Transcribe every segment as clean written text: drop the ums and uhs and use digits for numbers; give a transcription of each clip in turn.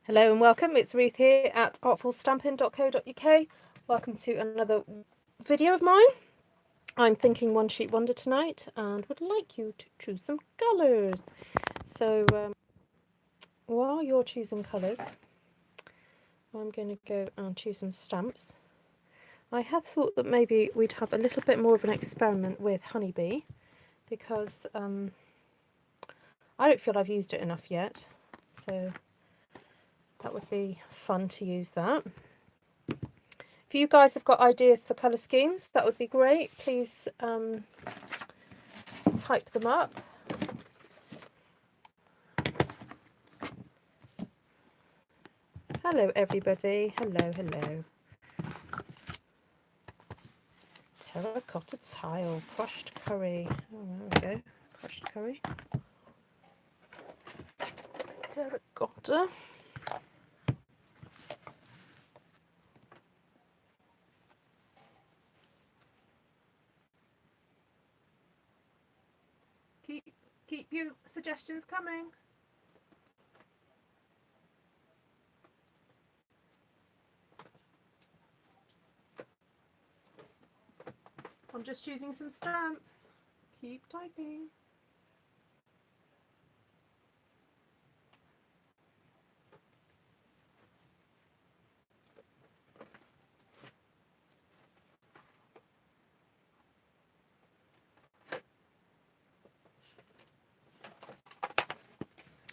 Hello and welcome, it's Ruth here at artfulstampin.co.uk. Welcome to another video of mine. I'm thinking one sheet wonder tonight and would like you to choose some colours. So while you're choosing colours, I'm going to go and choose some stamps. I had thought that maybe we'd have a little bit more of an experiment with honeybee because I don't feel I've used it enough yet. So that would be fun to use that. If you guys have got ideas for colour schemes, that would be great. Please type them up. Hello everybody. Hello, hello. Terracotta tile, crushed curry. Oh, there we go. Crushed curry. Terracotta. Keep your suggestions coming. I'm just choosing some stamps. Keep typing.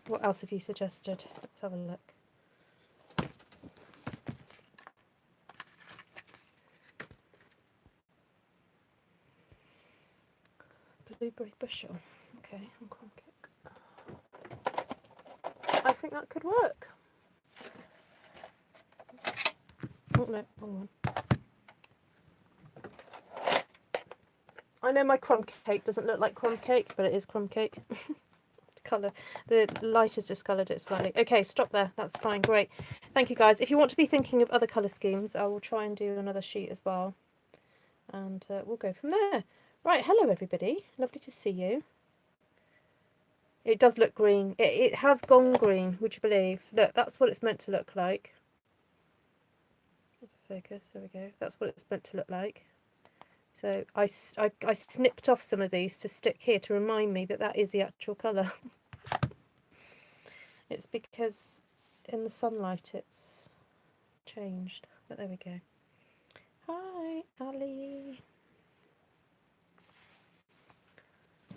What else have you suggested? Let's have a look. Blueberry bushel. Okay, and corn cake. I think that could work. Oh no, wrong one. I know my crumb cake doesn't look like crumb cake, but it is crumb cake. Colour, the light has discoloured it slightly. Okay, stop there. That's fine. Great. Thank you guys. If you want to be thinking of other colour schemes, I will try and do another sheet as well. And we'll go from there. Right, hello everybody. Lovely to see you. It does look green. It has gone green, would you believe? Look, that's what it's meant to look like. Focus, there we go. That's what it's meant to look like. So I snipped off some of these to stick here to remind me that that is the actual colour. It's because in the sunlight it's changed, but there we go. Hi, Ali.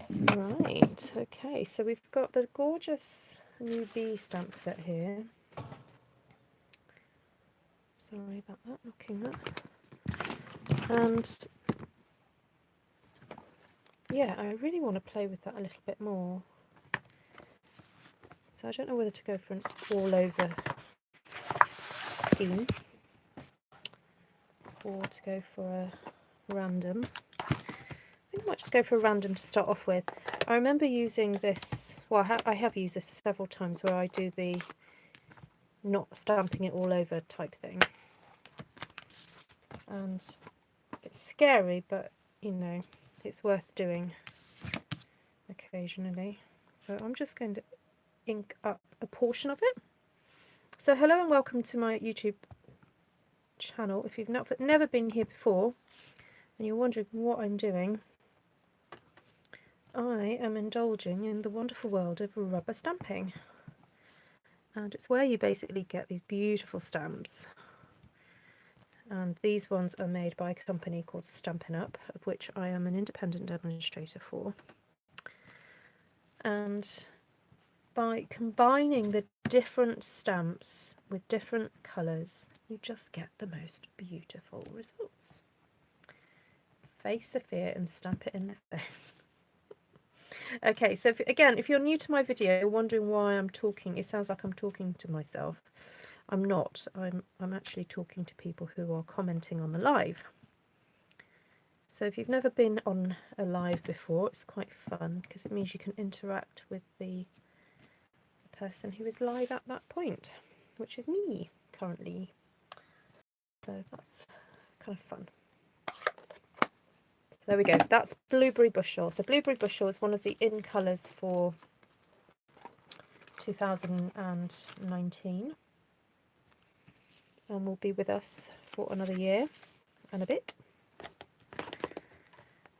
Right, okay, so we've got the gorgeous new bee stamp set here. Sorry about that, knocking that. And yeah, I really want to play with that a little bit more. So I don't know whether to go for an all-over scheme or to go for a random. I think I might just go for a random to start off with. I remember using this, well I have used this several times where I do the not stamping it all over type thing. And it's scary, but you know, it's worth doing occasionally. So I'm just going to ink up a portion of it. So hello and welcome to my YouTube channel. If you've never been here before and you're wondering what I'm doing, I am indulging in the wonderful world of rubber stamping, and it's where you basically get these beautiful stamps. And these ones are made by a company called Stampin' Up, of which I am an independent demonstrator for. And by combining the different stamps with different colours, you just get the most beautiful results. Face the fear and stamp it in their face. Okay, so if you're new to my video, wondering why I'm talking, it sounds like I'm talking to myself. I'm not. I'm actually talking to people who are commenting on the live. So if you've never been on a live before, it's quite fun because it means you can interact with the person who is live at that point, which is me currently. So that's kind of fun. So there we go. That's Blueberry Bushel. So Blueberry Bushel is one of the in colours for 2019. and will be with us for another year and a bit.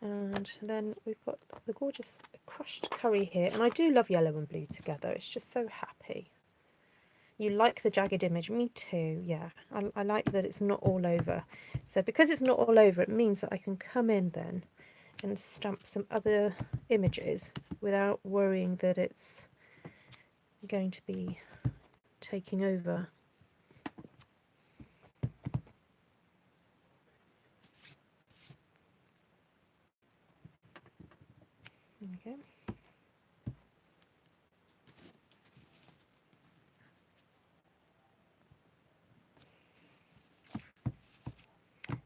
And then we've got the gorgeous crushed curry here, and I do love yellow and blue together. It's just so happy. You like the jagged image? Me too, yeah. I like that it's not all over. So because it's not all over, it means that I can come in then and stamp some other images without worrying that it's going to be taking over. Okay.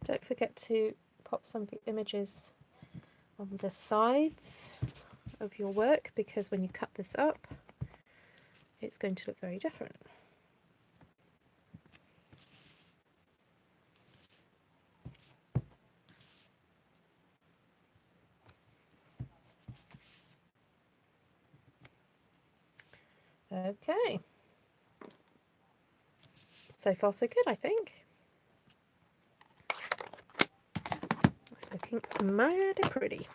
Don't forget to pop some of the images on the sides of your work, because when you cut this up, it's going to look very different. Okay. So far so good, I think. It's looking mighty pretty.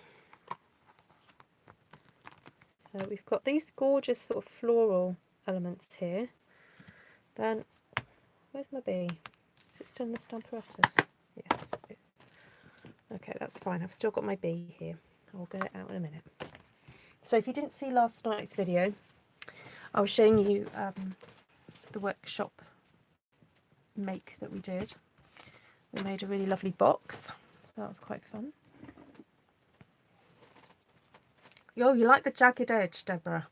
So we've got these gorgeous sort of floral elements here. Then, where's my bee? Is it still in the stamp apparatus? Yes, it is. Okay, that's fine. I've still got my bee here. I'll get it out in a minute. So if you didn't see last night's video, I was showing you the workshop make that we did. We made a really lovely box, so that was quite fun. Oh, you like the jagged edge, Deborah?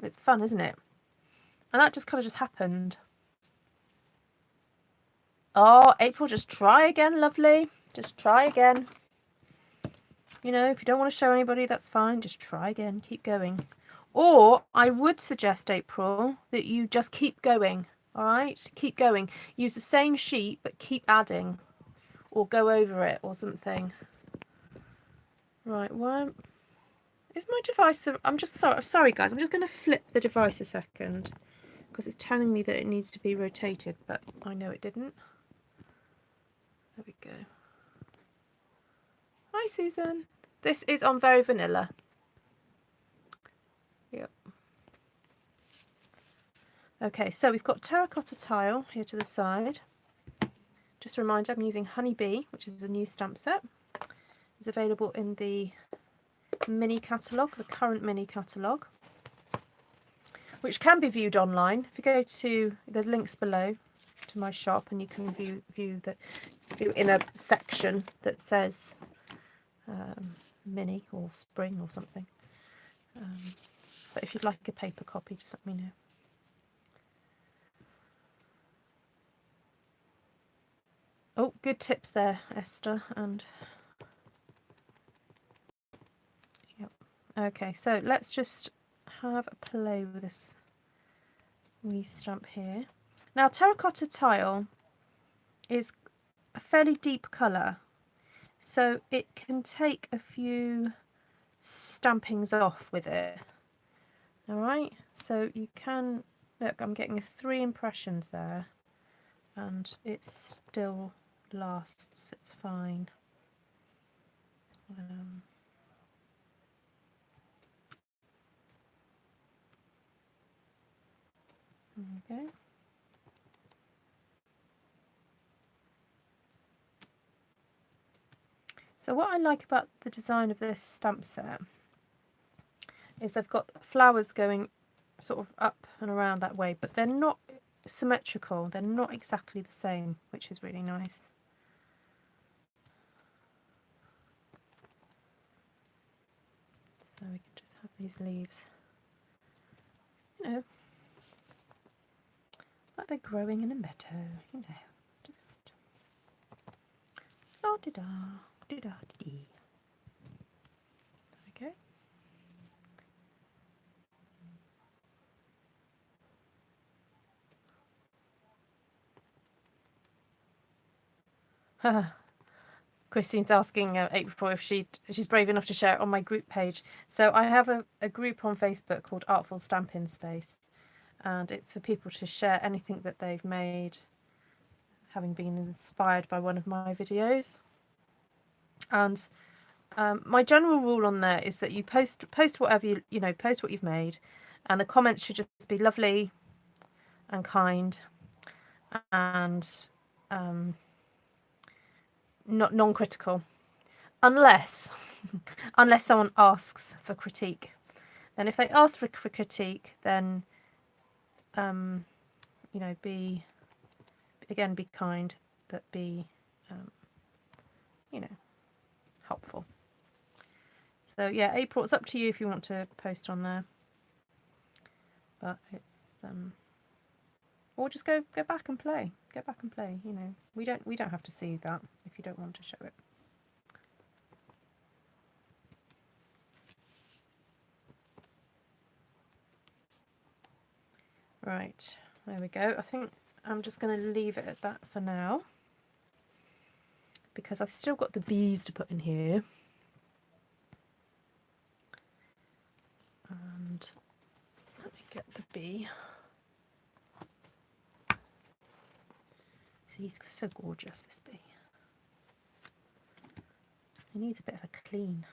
It's fun, isn't it? And that just kind of just happened. Oh, April, just try again, lovely. Just try again. You know, if you don't want to show anybody, that's fine. Just try again. Keep going. Or I would suggest, April, that you just keep going. All right? Keep going. Use the same sheet, but keep adding. Or go over it or something. Right, why is my device... I'm sorry, guys. I'm just going to flip the device a second, because it's telling me that it needs to be rotated, but I know it didn't. There we go. Hi, Susan. This is on Very Vanilla. Yep. Okay, so we've got terracotta tile here to the side. Just a reminder, I'm using Honeybee, which is a new stamp set. It's available in the mini catalogue, the current mini catalogue, which can be viewed online. If you go to the links below to my shop, and you can view in a section that says mini or spring or something. But if you'd like a paper copy, just let me know. Oh, good tips there, Esther. And yep. Okay, so let's just have a play with this wee stamp here. Now, terracotta tile is a fairly deep colour, so it can take a few stampings off with it. All right, so you can look. I'm getting 3 impressions there, and it still lasts. It's fine. Okay. So what I like about the design of this stamp set is they've got flowers going sort of up and around that way, but they're not symmetrical. They're not exactly the same, which is really nice. So we can just have these leaves, you know, like they're growing in a meadow, you know, just la-di-da, di-da-di-dee. There we go. Christine's asking April if she's brave enough to share it on my group page. So I have a group on Facebook called Artful Stampin Space, and it's for people to share anything that they've made having been inspired by one of my videos. And my general rule on there is that you post whatever you know, post what you've made, and the comments should just be lovely and kind and not non-critical, unless someone asks for critique. Then if they ask for critique, then you know, be kind, but be you know, helpful. So yeah, April, it's up to you if you want to post on there, but it's or just go back and play. Get back and play. You know, we don't have to see that if you don't want to show it. Right, there we go. I think I'm just going to leave it at that for now, because I've still got the bees to put in here. And let me get the bee. See, he's so gorgeous, this bee. He needs a bit of a clean.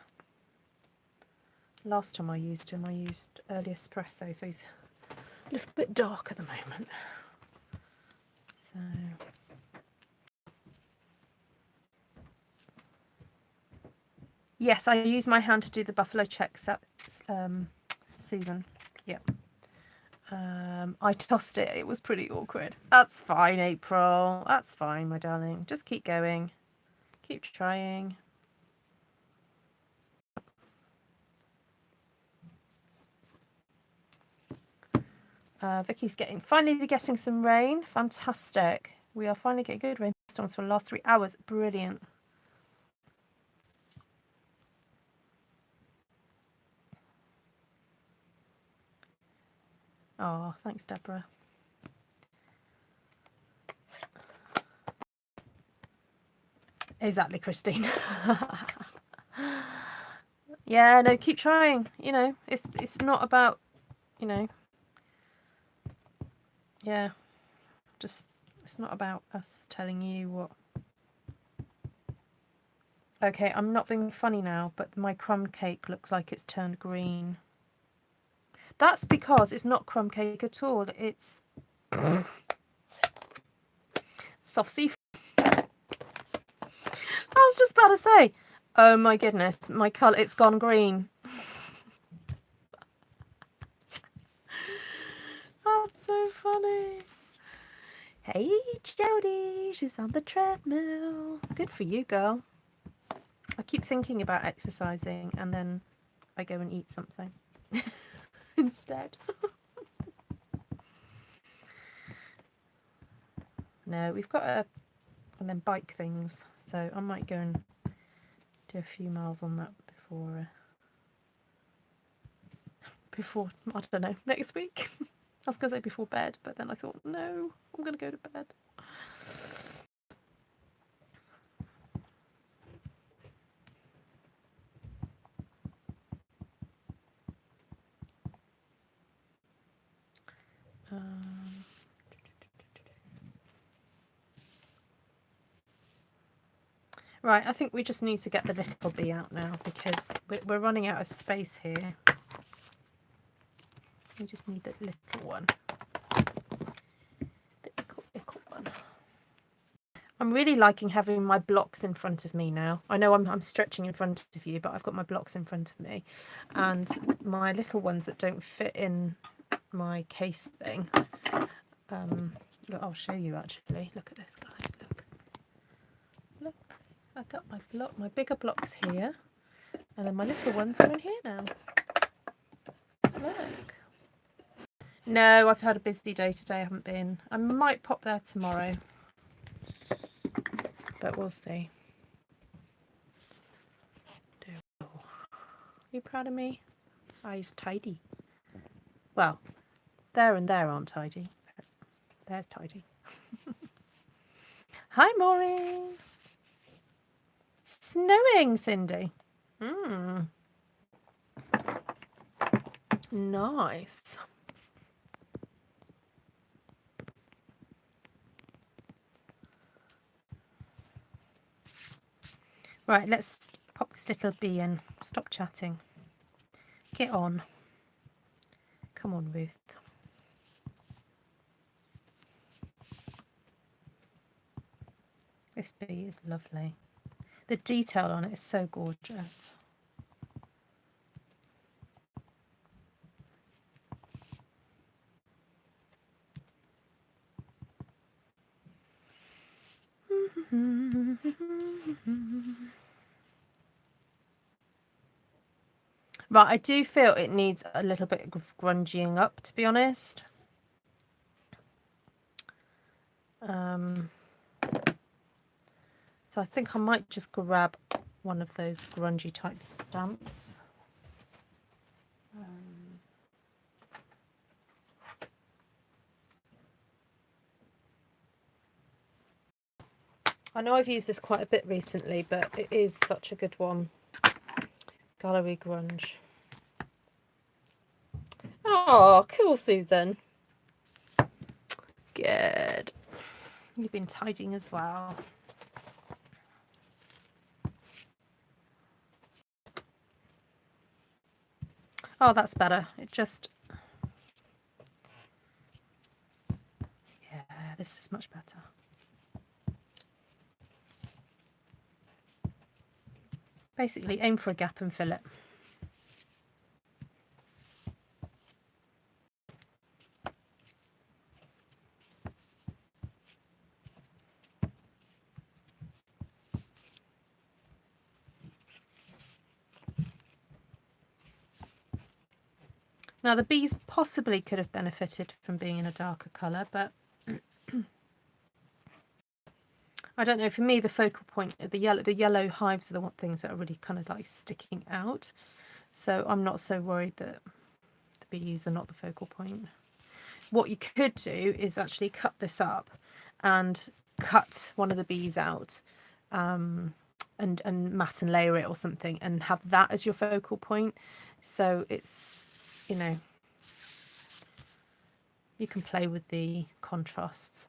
Last time I used him, I used early espresso, so he's a little bit dark at the moment. So yes, I use my hand to do the buffalo checks at Susan. Yep. I tossed it. It was pretty awkward. That's fine, April. That's fine, my darling. Just keep going. Keep trying. Vicky's finally getting some rain. Fantastic. We are finally getting good rainstorms for the last 3 hours. Brilliant. Oh, thanks, Deborah. Exactly, Christine. Yeah, no, keep trying. You know, it's not about, you know, yeah, just, it's not about us telling you what. Okay, I'm not being funny now, but my crumb cake looks like it's turned green. That's because it's not crumb cake at all. It's soft seafood. I was just about to say, oh my goodness, my colour, it's gone green. That's so funny. Hey, Jody, she's on the treadmill. Good for you, girl. I keep thinking about exercising and then I go and eat something instead. No, we've got one of them bike things, so I might go and do a few miles on that before I don't know, next week. I was going to say before bed, but then I thought, no, I'm going to go to bed. Right, I think we just need to get the little bee out now because we're running out of space here. We just need the little one. The little one. I'm really liking having my blocks in front of me now. I know I'm stretching in front of you, but I've got my blocks in front of me. And my little ones that don't fit in my case thing. Look, I'll show you actually. Look at this, guys. Look. Look. I got my bigger blocks here, and then my little ones are in here now. Look. No, I've had a busy day today. I haven't been. I might pop there tomorrow, but we'll see. Are you proud of me? I was tidy. Well, there and there aren't tidy. There's tidy. Hi, Maureen. Snowing, Cindy. Nice. Right, let's pop this little bee in. Stop chatting. Get on. Come on, Ruth. This bee is lovely. The detail on it is so gorgeous. Right, I do feel it needs a little bit of grungying up, to be honest. So I think I might just grab one of those grungy type stamps. I know I've used this quite a bit recently, but it is such a good one. Gallery Grunge. Oh, cool, Susan. Good. You've been tidying as well. Oh, that's better. It just... Yeah, this is much better. Basically, aim for a gap and fill it. Now, the bees possibly could have benefited from being in a darker colour, but I don't know. For me, the focal point, the yellow hives are the things that are really kind of like sticking out. So I'm not so worried that the bees are not the focal point. What you could do is actually cut this up and cut one of the bees out and mat and layer it or something and have that as your focal point. So it's, you know, you can play with the contrasts.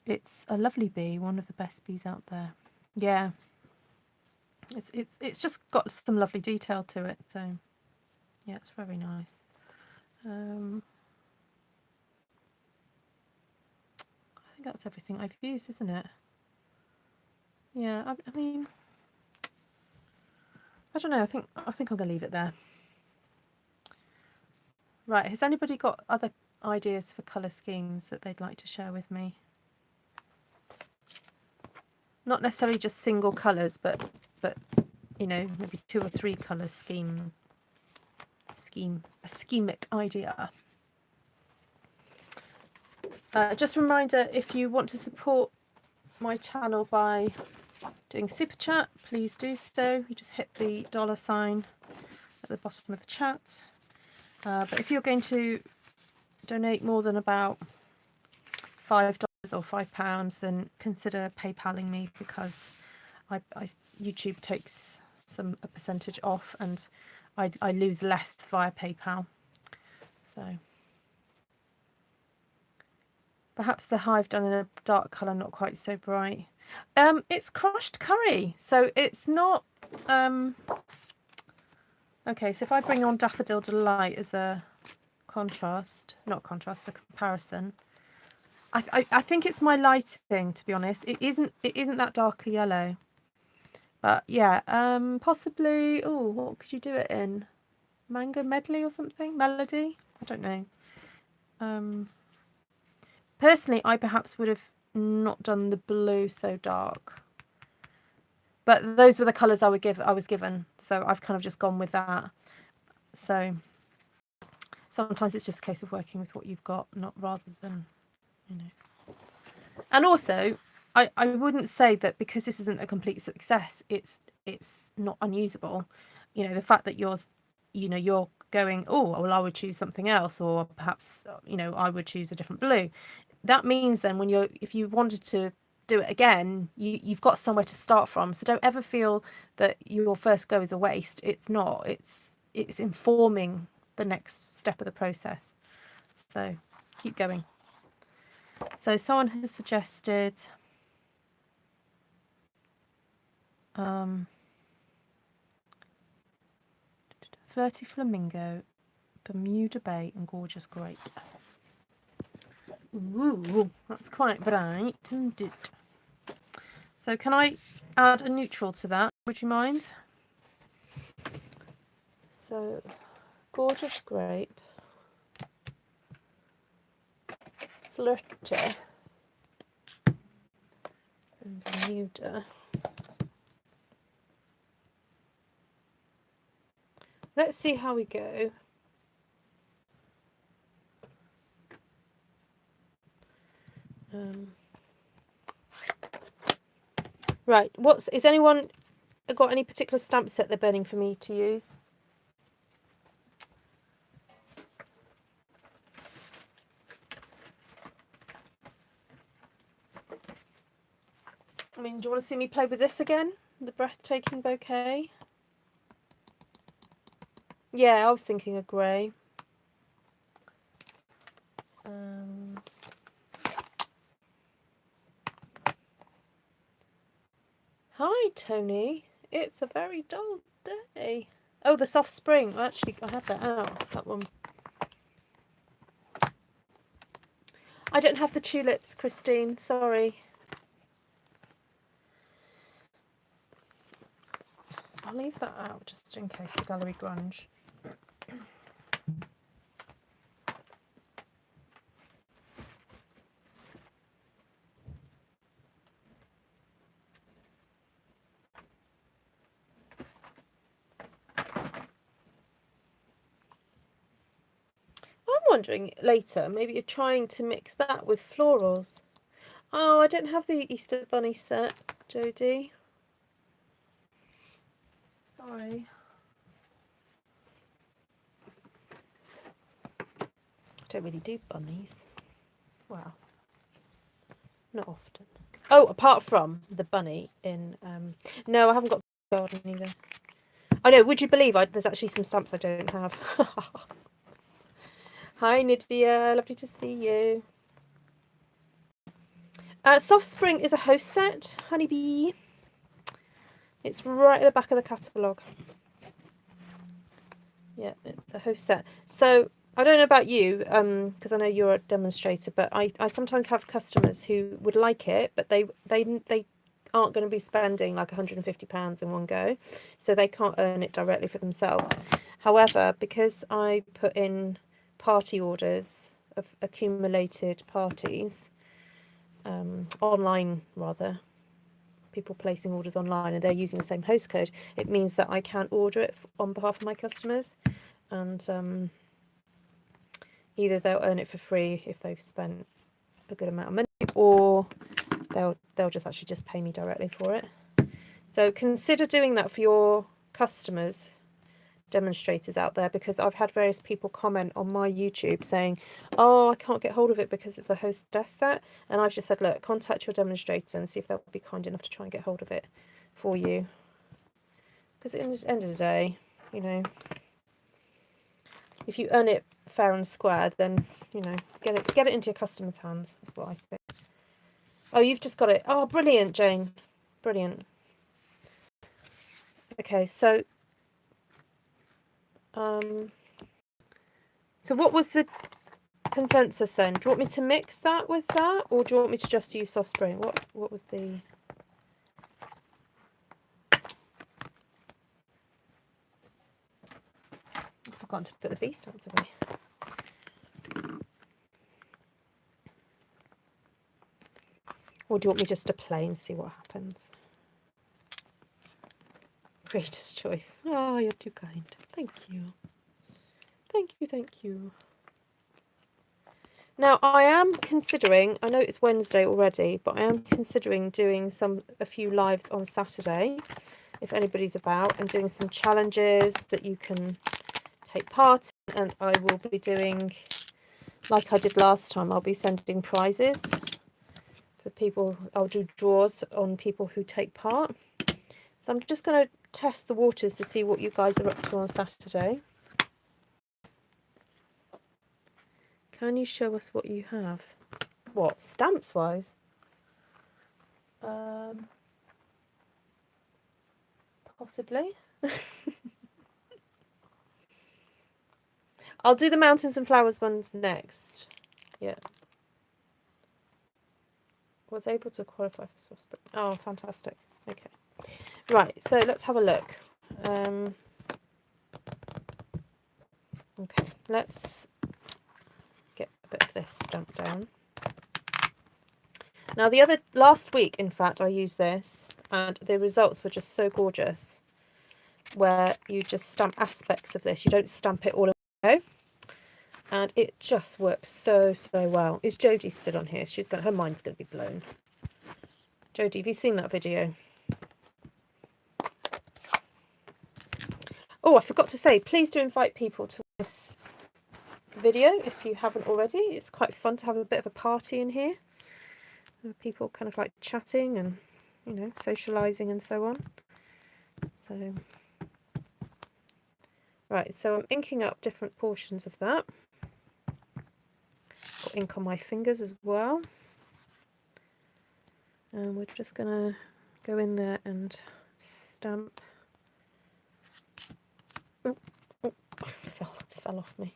It's a lovely bee, one of the best bees out there. Yeah, it's just got some lovely detail to it. So yeah, it's very nice. I think that's everything I've used, isn't it? Yeah, I mean, I don't know. I think I'm gonna leave it there. Right, has anybody got other ideas for colour schemes that they'd like to share with me? Not necessarily just single colours, but you know, maybe 2 or 3 colour a schemic idea. Just a reminder, if you want to support my channel by doing super chat, please do so. You just hit the $sign at the bottom of the chat. But if you're going to donate more than about $5 or £5, then consider PayPaling me, because YouTube takes a percentage off, and I lose less via PayPal. So perhaps the hive done in a dark colour, not quite so bright. It's crushed curry, so it's not okay. So if I bring on Daffodil Delight as a contrast, not contrast, a comparison, I think it's my lighting, to be honest. It isn't that darker yellow, but yeah, possibly. Oh, what could you do it in? Mango medley or something? Melody? I don't know. Personally, I perhaps would have not done the blue so dark, but those were the colours I was given, so I've kind of just gone with that. So sometimes it's just a case of working with what you've got, not rather than, you know. And also, I wouldn't say that because this isn't a complete success, it's not unusable. You know, the fact that you're going, oh well, I would choose something else, or perhaps, you know, I would choose a different blue. That means then if you wanted to do it again, you've got somewhere to start from. So don't ever feel that your first go is a waste. It's not. It's informing the next step of the process. So keep going. So someone has suggested Flirty Flamingo, Bermuda Bay and Gorgeous Grape. Ooh, that's quite bright, isn't it? So can I add a neutral to that? Would you mind? So, Gorgeous Grape, Flirty, and Bermuda. Let's see how we go. Right, is anyone got any particular stamp set they're burning for me to use? I mean, do you want to see me play with this again? The Breathtaking Bouquet? Yeah, I was thinking of grey. Hi, Tony. It's a very dull day. Oh, the Soft Spring. Actually, I had that out, that one. I don't have the tulips, Christine. Sorry. I'll leave that out just in case the Gallery Grunge. I'm wondering later, maybe you're trying to mix that with florals. Oh, I don't have the Easter Bunny set, Jodie. Sorry. I don't really do bunnies. Wow. Not often. Oh, apart from the bunny in... no, I haven't got the garden either. I know, would you believe there's actually some stamps I don't have. Hi, Nydia. Lovely to see you. Soft Spring is a host set, Honeybee. It's right at the back of the catalogue. Yeah, it's a host set. So I don't know about you, because I know you're a demonstrator, but I sometimes have customers who would like it, but they aren't going to be spending like £150 in one go, so they can't earn it directly for themselves. However, because I put in party orders of accumulated parties, online rather, people placing orders online and they're using the same host code, it means that I can order it on behalf of my customers, and either they'll earn it for free if they've spent a good amount of money, or they'll just actually just pay me directly for it. So consider doing that for your customers, demonstrators out there, because I've had various people comment on my YouTube saying, oh, I can't get hold of it because it's a hostess set, and I've just said, look, contact your demonstrator and see if they'll be kind enough to try and get hold of it for you, because at the end of the day, you know, if you earn it fair and square, then, you know, get it into your customers' hands. That's what I think. Oh, you've just got it. Oh, brilliant, Jane. Brilliant. Okay, so so what was the consensus then? Do you want me to mix that with that, or do you want me to just use Soft Spring? What was the... I've forgotten to put the bee stamps away. Or do you want me just to play and see what happens? Greatest choice. Oh, you're too kind. Thank you. Thank you, thank you. Now, I am considering, I know it's Wednesday already, but I am considering doing a few lives on Saturday, if anybody's about, and doing some challenges that you can take part in, and I will be doing, like I did last time, I'll be sending prizes for people. I'll do draws on people who take part. So I'm just going to test the waters to see what you guys are up to on Saturday. Can you show us what you have? What, stamps wise? Possibly. I'll do the mountains and flowers ones next. Yeah. Was able to qualify for Swissbury. Oh, fantastic. Okay. Right, so let's have a look. Okay, let's get a bit of this stamped down. Now, last week, in fact, I used this, and the results were just so gorgeous, where you just stamp aspects of this. You don't stamp it all in one go. And it just works so, so well. Is Jodie still on here? Her mind's going to be blown. Jodie, have you seen that video? Oh, I forgot to say, please do invite people to this video if you haven't already. It's quite fun to have a bit of a party in here. People kind of like chatting and, you know, socialising and so on. So, right, so I'm inking up different portions of that. Got ink on my fingers as well. And we're just going to go in there and stamp. Oh, fell off me.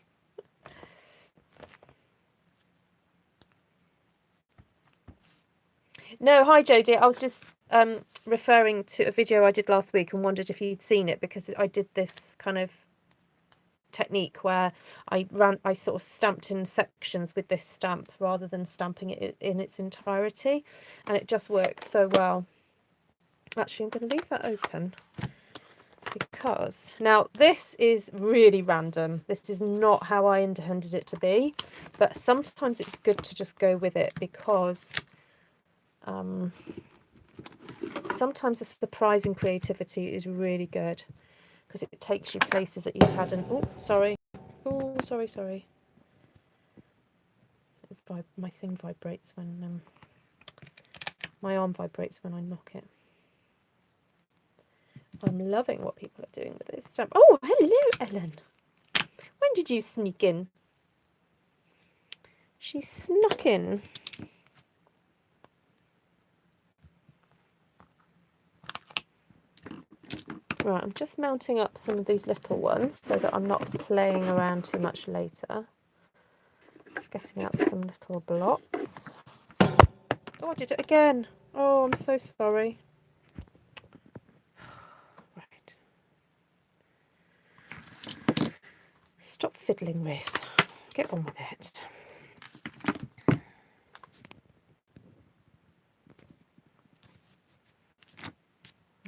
No, hi Jodie. I was just referring to a video I did last week and wondered if you'd seen it, because I did this kind of technique where I sort of stamped in sections with this stamp rather than stamping it in its entirety, and it just works so well. Actually, I'm going to leave that open because now this is really random. This is not how I intended it to be, but sometimes it's good to just go with it, because sometimes a surprising creativity is really good, because it takes you places that you hadn't. Oh, sorry. Oh, sorry. My thing vibrates when my arm vibrates when I knock it. I'm loving what people are doing with this stamp. Oh, hello, Ellen. When did you sneak in? She snuck in. Right, I'm just mounting up some of these little ones so that I'm not playing around too much later. Just getting out some little blocks. Oh, I did it again. Oh, I'm so sorry. Right. Stop fiddling, Ruth. Get on with it.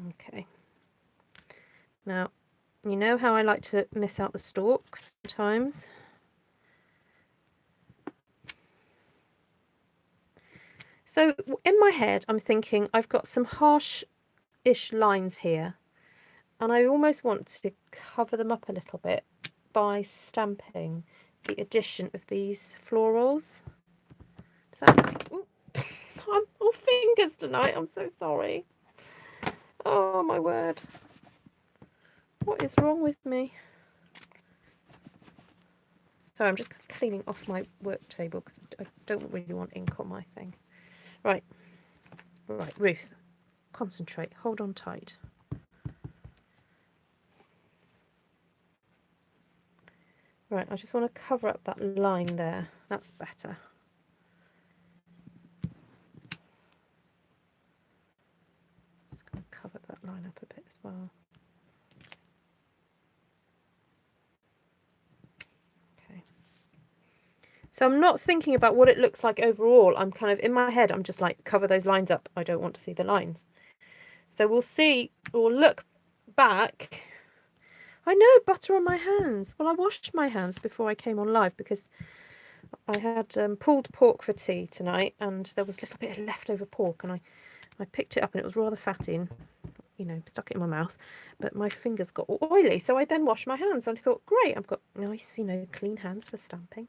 Okay. Now, you know how I like to miss out the stalks sometimes. So in my head, I'm thinking I've got some harsh-ish lines here, and I almost want to cover them up a little bit by stamping the addition of these florals. Does that... Ooh, I'm all fingers tonight. I'm so sorry. Oh, my word. What is wrong with me? Sorry, I'm just cleaning off my work table because I don't really want ink on my thing. Right, Ruth, concentrate, hold on tight. Right, I just want to cover up that line there. That's better. Just going to cover that line up a bit as well. So I'm not thinking about what it looks like overall. I'm kind of, in my head, I'm just like, cover those lines up. I don't want to see the lines. So we'll see, we'll look back. I know, butter on my hands. Well, I washed my hands before I came on live because I had pulled pork for tea tonight, and there was a little bit of leftover pork, and I picked it up and it was rather fatty, and, you know, stuck it in my mouth, but my fingers got oily. So I then washed my hands and I thought, great, I've got nice, you know, clean hands for stamping.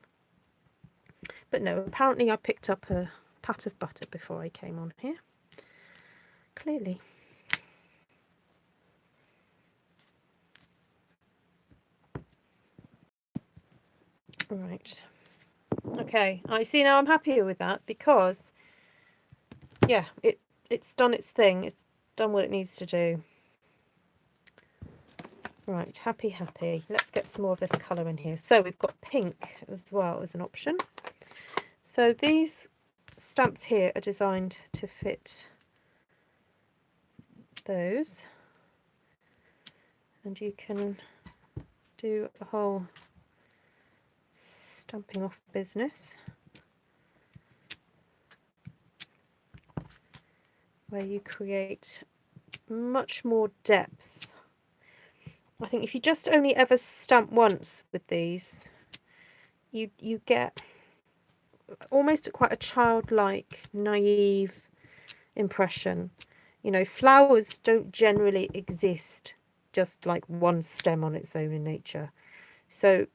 But no, apparently I picked up a pat of butter before I came on here. Clearly. Right. Okay, I see now I'm happier with that because, yeah, it's done its thing. It's done what it needs to do. Right, happy, happy. Let's get some more of this colour in here. So we've got pink as well as an option. So these stamps here are designed to fit those. And you can do a whole stamping off business where you create much more depth. I think if you just only ever stamp once with these, you get almost quite a childlike, naive impression. You know, flowers don't generally exist just like one stem on its own in nature. So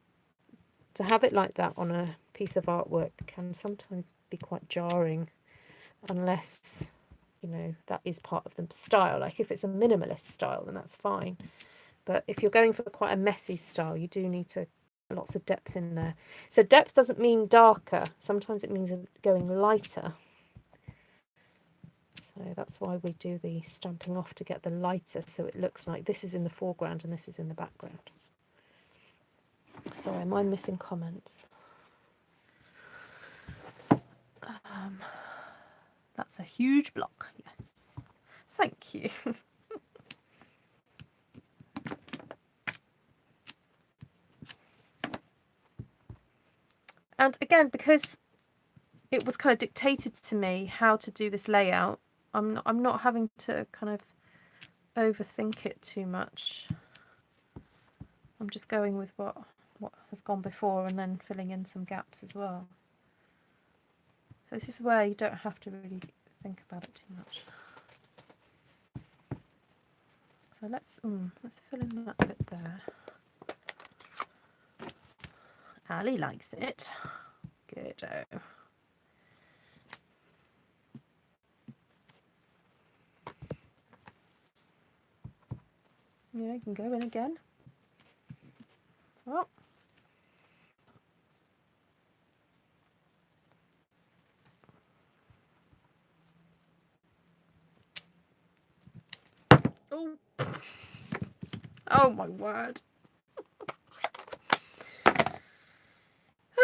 to have it like that on a piece of artwork can sometimes be quite jarring, unless, you know, that is part of the style. Like if it's a minimalist style, then that's fine. But if you're going for quite a messy style, you do need to lots of depth in there. So depth doesn't mean darker. Sometimes it means going lighter. So that's why we do the stamping off, to get the lighter, so it looks like this is in the foreground and this is in the background. Sorry, am I missing comments? That's a huge block, yes. Thank you. And again, because it was kind of dictated to me how to do this layout, I'm not having to kind of overthink it too much. I'm just going with what has gone before and then filling in some gaps as well. So this is where you don't have to really think about it too much. So let's fill in that bit there. Ali likes it. Good-o. Yeah, you can go in again. So. Oh. Oh my word.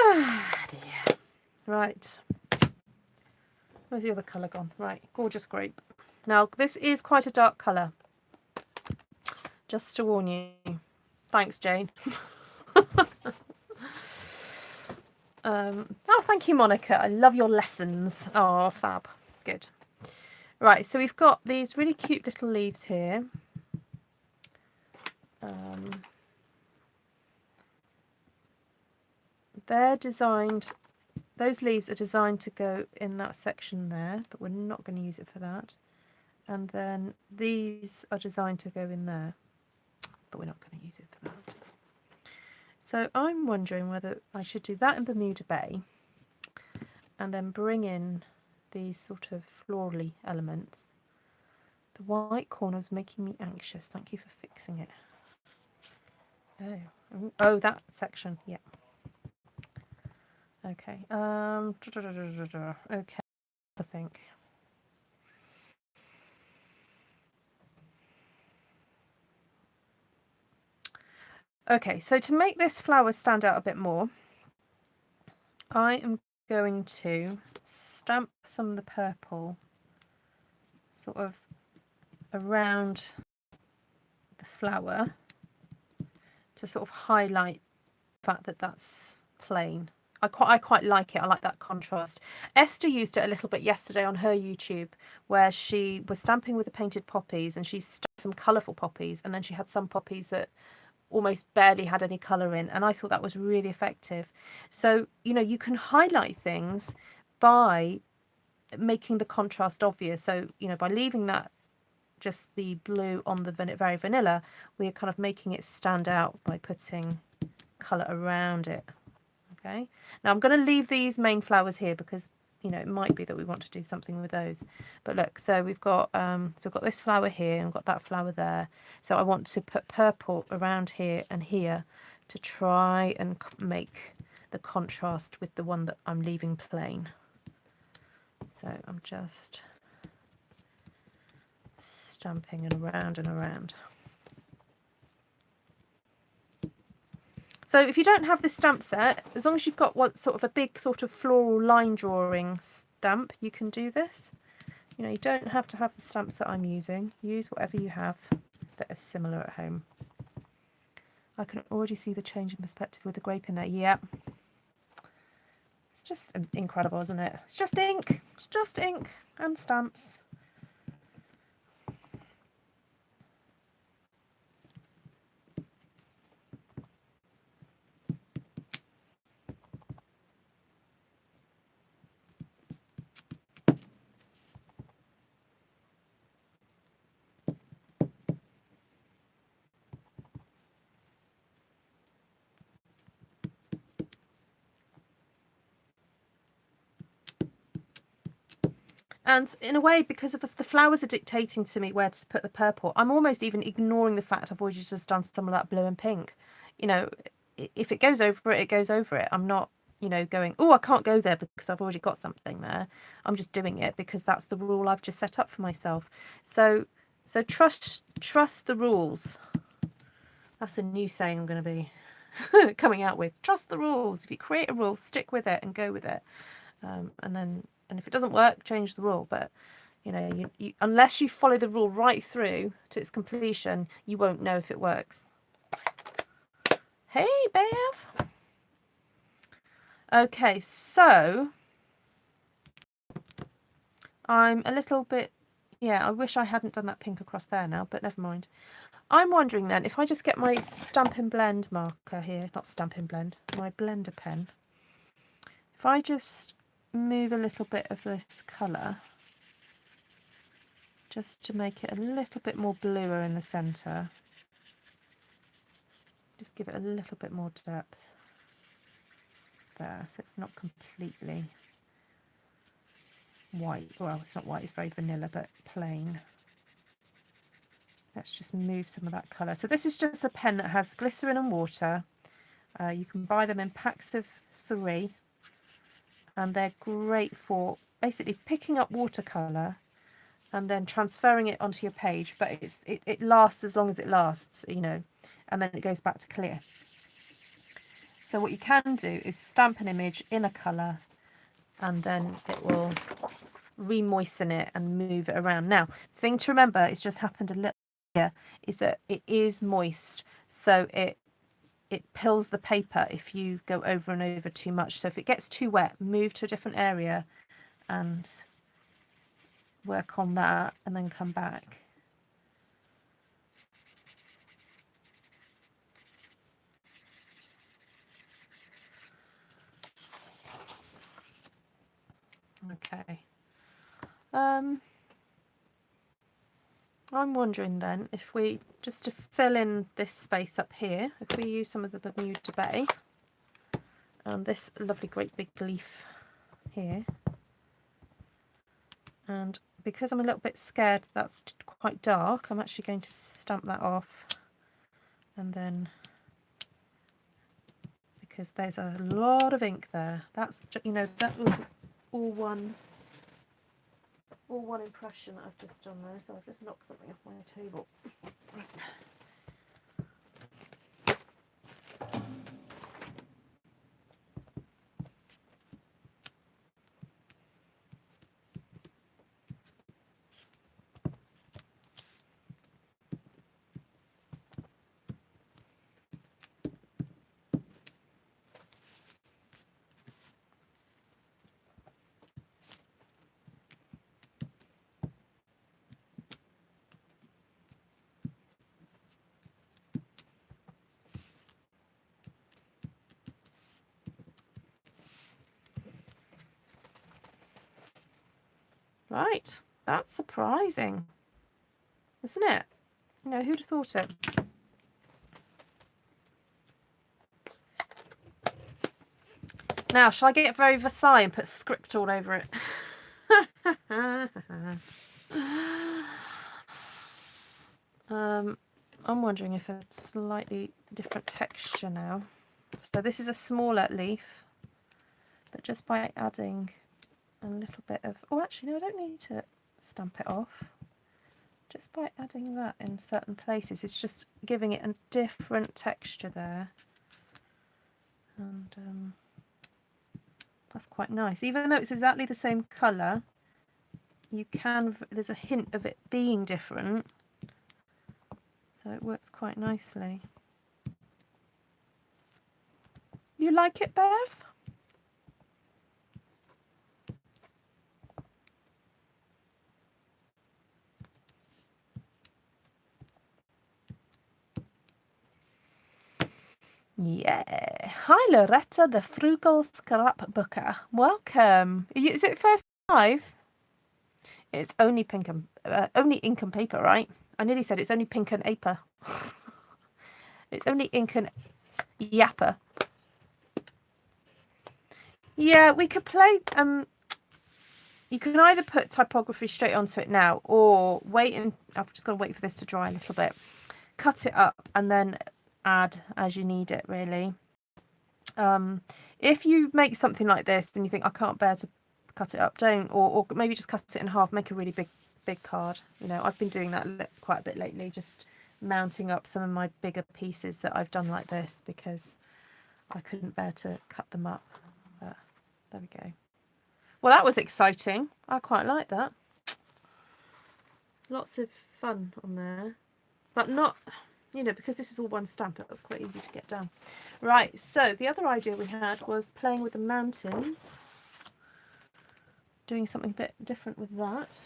Ah, dear. Right. Where's the other colour gone? Right, gorgeous grape. Now, this is quite a dark colour. Just to warn you. Thanks, Jane. Oh, thank you, Monica. I love your lessons. Oh, fab. Good. Right, so we've got these really cute little leaves here. They're designed, those leaves are designed to go in that section there, but we're not going to use it for that. And then these are designed to go in there, but we're not going to use it for that. So I'm wondering whether I should do that in Bermuda Bay and then bring in these sort of florally elements. The white corner is making me anxious. Thank you for fixing it. Oh, that section, yeah. Okay. Okay, I think. Okay, so to make this flower stand out a bit more, I am going to stamp some of the purple sort of around the flower to sort of highlight the fact that that's plain. I quite like it. I like that contrast. Esther used it a little bit yesterday on her YouTube, where she was stamping with the painted poppies, and she stamped some colourful poppies, and then she had some poppies that almost barely had any colour in, and I thought that was really effective. So, you know, you can highlight things by making the contrast obvious. So, you know, by leaving that just the blue on the very vanilla, we're kind of making it stand out by putting colour around it. Okay, now I'm going to leave these main flowers here because, you know, it might be that we want to do something with those. But look, so we've got we've got this flower here and got that flower there. So I want to put purple around here and here to try and make the contrast with the one that I'm leaving plain. So I'm just stamping and around and around. So if you don't have this stamp set, as long as you've got one sort of a big sort of floral line drawing stamp, you can do this. You know, you don't have to have the stamps that I'm using. Use whatever you have that are similar at home. I can already see the change in perspective with the grape in there. Yeah. It's just incredible, isn't it? It's just ink. It's just ink and stamps. And in a way, because of the flowers are dictating to me where to put the purple, I'm almost even ignoring the fact I've already just done some of that blue and pink. You know, if it goes over it, it goes over it. I'm not, you know, going, oh, I can't go there because I've already got something there. I'm just doing it because that's the rule I've just set up for myself. So trust the rules. That's a new saying I'm going to be coming out with. Trust the rules. If you create a rule, stick with it and go with it. And if it doesn't work, change the rule. But you know, you unless you follow the rule right through to its completion, you won't know if it works. Hey, Bev. Okay, so I'm a little bit, yeah, I wish I hadn't done that pink across there now, but never mind. I'm wondering then, if I just get my Stampin' Blend marker here, not Stampin' Blend, my blender pen, if I just move a little bit of this colour, just to make it a little bit more bluer in the centre, just give it a little bit more depth there, so it's not completely white. Well, it's not white, it's very vanilla, but plain. Let's just move some of that colour. So this is just a pen that has glycerin and water. You can buy them in packs of 3, and they're great for basically picking up watercolour and then transferring it onto your page, but it lasts as long as it lasts, you know, and then it goes back to clear. So what you can do is stamp an image in a colour, and then it will re-moisten it and move it around. Now, the thing to remember, it's just happened a little here, is that it is moist, so it pills the paper if you go over and over too much. So if it gets too wet, move to a different area and work on that, and then come back. Okay. I'm wondering then if we, just to fill in this space up here, if we use some of the Bermuda Bay and this lovely great big leaf here, and because I'm a little bit scared that's quite dark, I'm actually going to stamp that off, and then, because there's a lot of ink there, that's, you know, that was all one impression that I've just done there, so I've just knocked something off my table. Right, that's surprising, isn't it? You know, who'd have thought it? Now, shall I get very Versailles and put script all over it? I'm wondering if it's slightly different texture now. So this is a smaller leaf, but just by adding a little bit of, oh actually no, I don't need to stamp it off. Just by adding that in certain places, it's just giving it a different texture there. And that's quite nice. Even though it's exactly the same colour, you can, there's a hint of it being different, so it works quite nicely. You like it, Bev? Yeah. Hi, Loretta, the frugal scrapbooker. Welcome. Is it first live? It's only pink and only ink and paper, right? I nearly said it's only pink and paper. It's only ink and yapper. Yeah, we could play. You can either put typography straight onto it now, or wait, and I've just got to wait for this to dry a little bit. Cut it up and then add as you need it, really. If you make something like this and you think I can't bear to cut it up, don't, or maybe just cut it in half, make a really big card. You know, I've been doing that quite a bit lately, just mounting up some of my bigger pieces that I've done like this because I couldn't bear to cut them up. But there we go. Well, that was exciting. I quite like that. Lots of fun on there, but not, you know, because this is all one stamp, it was quite easy to get down. Right, so the other idea we had was playing with the mountains, doing something a bit different with that.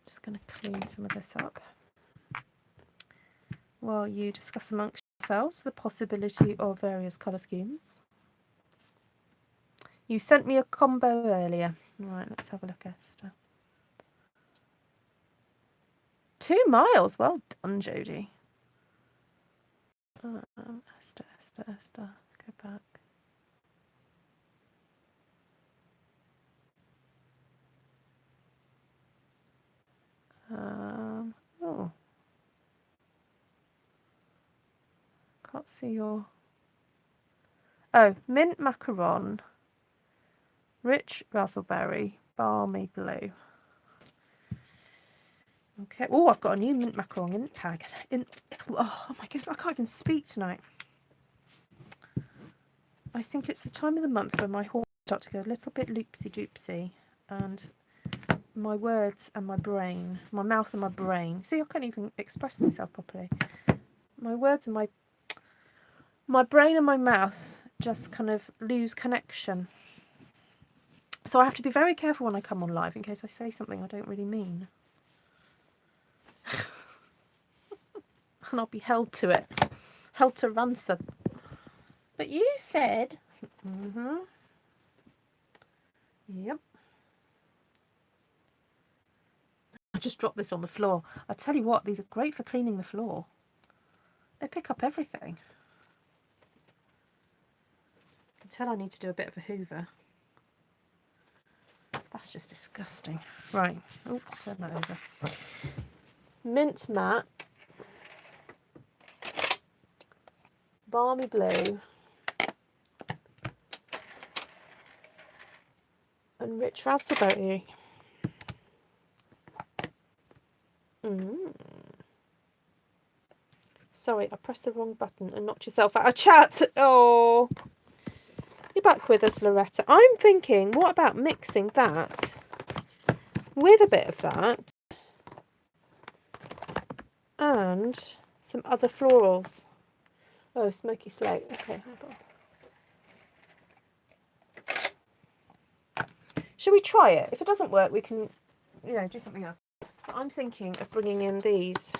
Just going to clean some of this up while you discuss amongst yourselves the possibility of various colour schemes. You sent me a combo earlier. Right, let's have a look, Esther. 2 miles. Well done, Jodie. Esther. Go back. Oh. Can't see your... Oh, mint macaron, rich raspberry, balmy blue. Okay. Oh, I've got a new mint macaron ink tag. Oh my goodness, I can't even speak tonight. I think it's the time of the month when my horns start to go a little bit loopsy-doopsy, and my words and my brain, my mouth and my brain. See, I can't even express myself properly. My words and my brain and my mouth just kind of lose connection. So I have to be very careful when I come on live in case I say something I don't really mean. And I'll be held to it. Held to ransom. But you said... Yep. I just dropped this on the floor. I tell you what, these are great for cleaning the floor. They pick up everything. I can tell I need to do a bit of a hoover. That's just disgusting. Right. Oh, turn that over. Mint mac. Balmy blue. And rich raspberry. Sorry, I pressed the wrong button and knocked yourself out of chat. Oh. You're back with us, Loretta. I'm thinking, what about mixing that with a bit of that and some other florals? Oh, smoky slate. Okay, hold on. Shall we try it? If it doesn't work, we can, you know, do something else. But I'm thinking of bringing in these.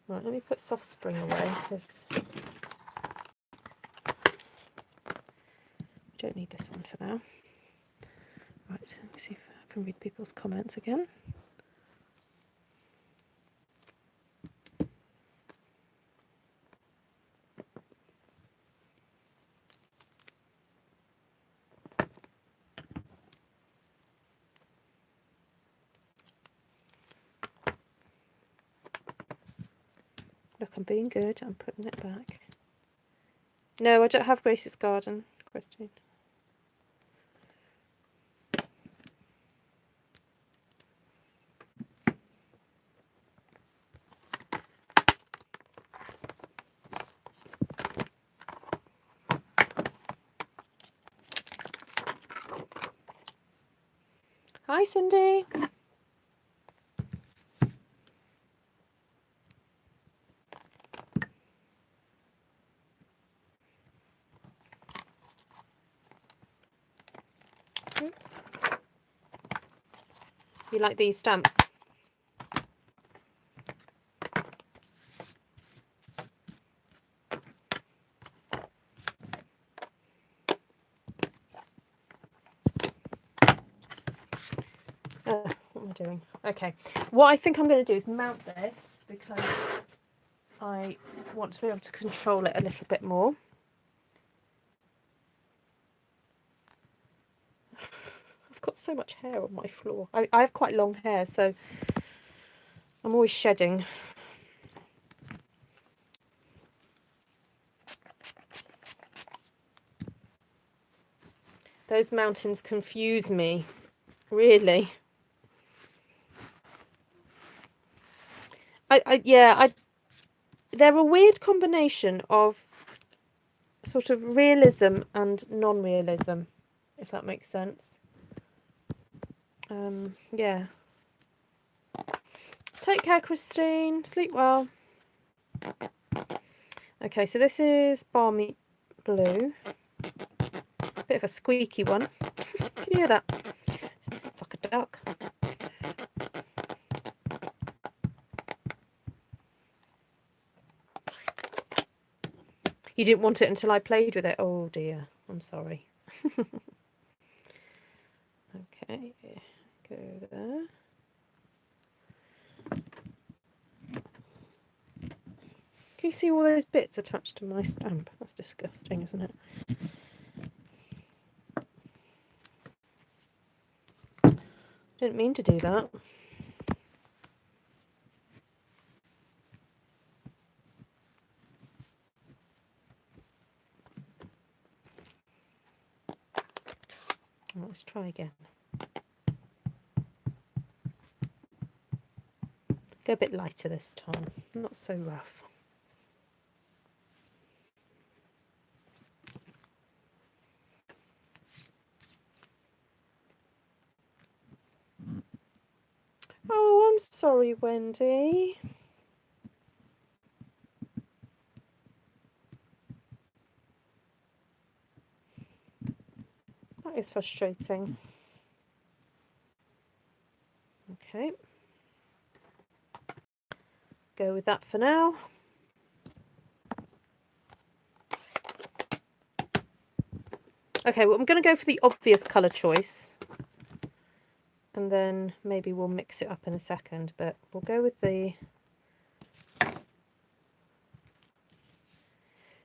Right, let me put soft spring away because we don't need this one for now. Right, let me see if I can read people's comments again. Look, I'm being good. I'm putting it back. No, I don't have Grace's garden, Christine. Hi, Cindy. Oops. You like these stamps? What am I doing? Okay. What I think I'm going to do is mount this because I want to be able to control it a little bit more. I've got so much hair on my floor. I have quite long hair, so I'm always shedding. Those mountains confuse me, really. They're a weird combination of sort of realism and non-realism, if that makes sense. Yeah. Take care, Christine. Sleep well. Okay, so this is Balmy Blue. Bit of a squeaky one. Can you hear that? It's like a duck. You didn't want it until I played with it. Oh dear, I'm sorry. Okay, go there. Can you see all those bits attached to my stamp? That's disgusting, isn't it? Didn't mean to do that. Let's try again. Go a bit lighter this time, not so rough. Oh, I'm sorry, Wendy. That is frustrating. Okay. Go with that for now. Okay, well, I'm going to go for the obvious colour choice. And then maybe we'll mix it up in a second, but we'll go with the...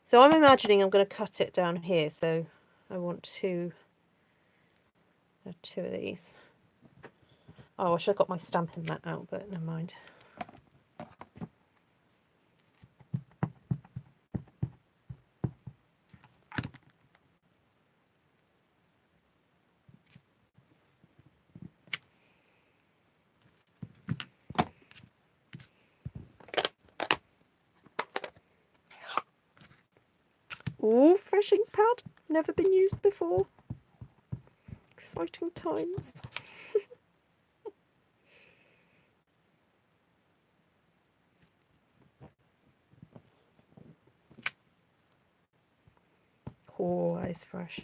So I'm imagining I'm going to cut it down here, so I want two of these. Oh, I should have got my Stampin' mat out, but never mind. Ooh, fresh ink pad. Never been used before. Exciting times. Oh, that is fresh.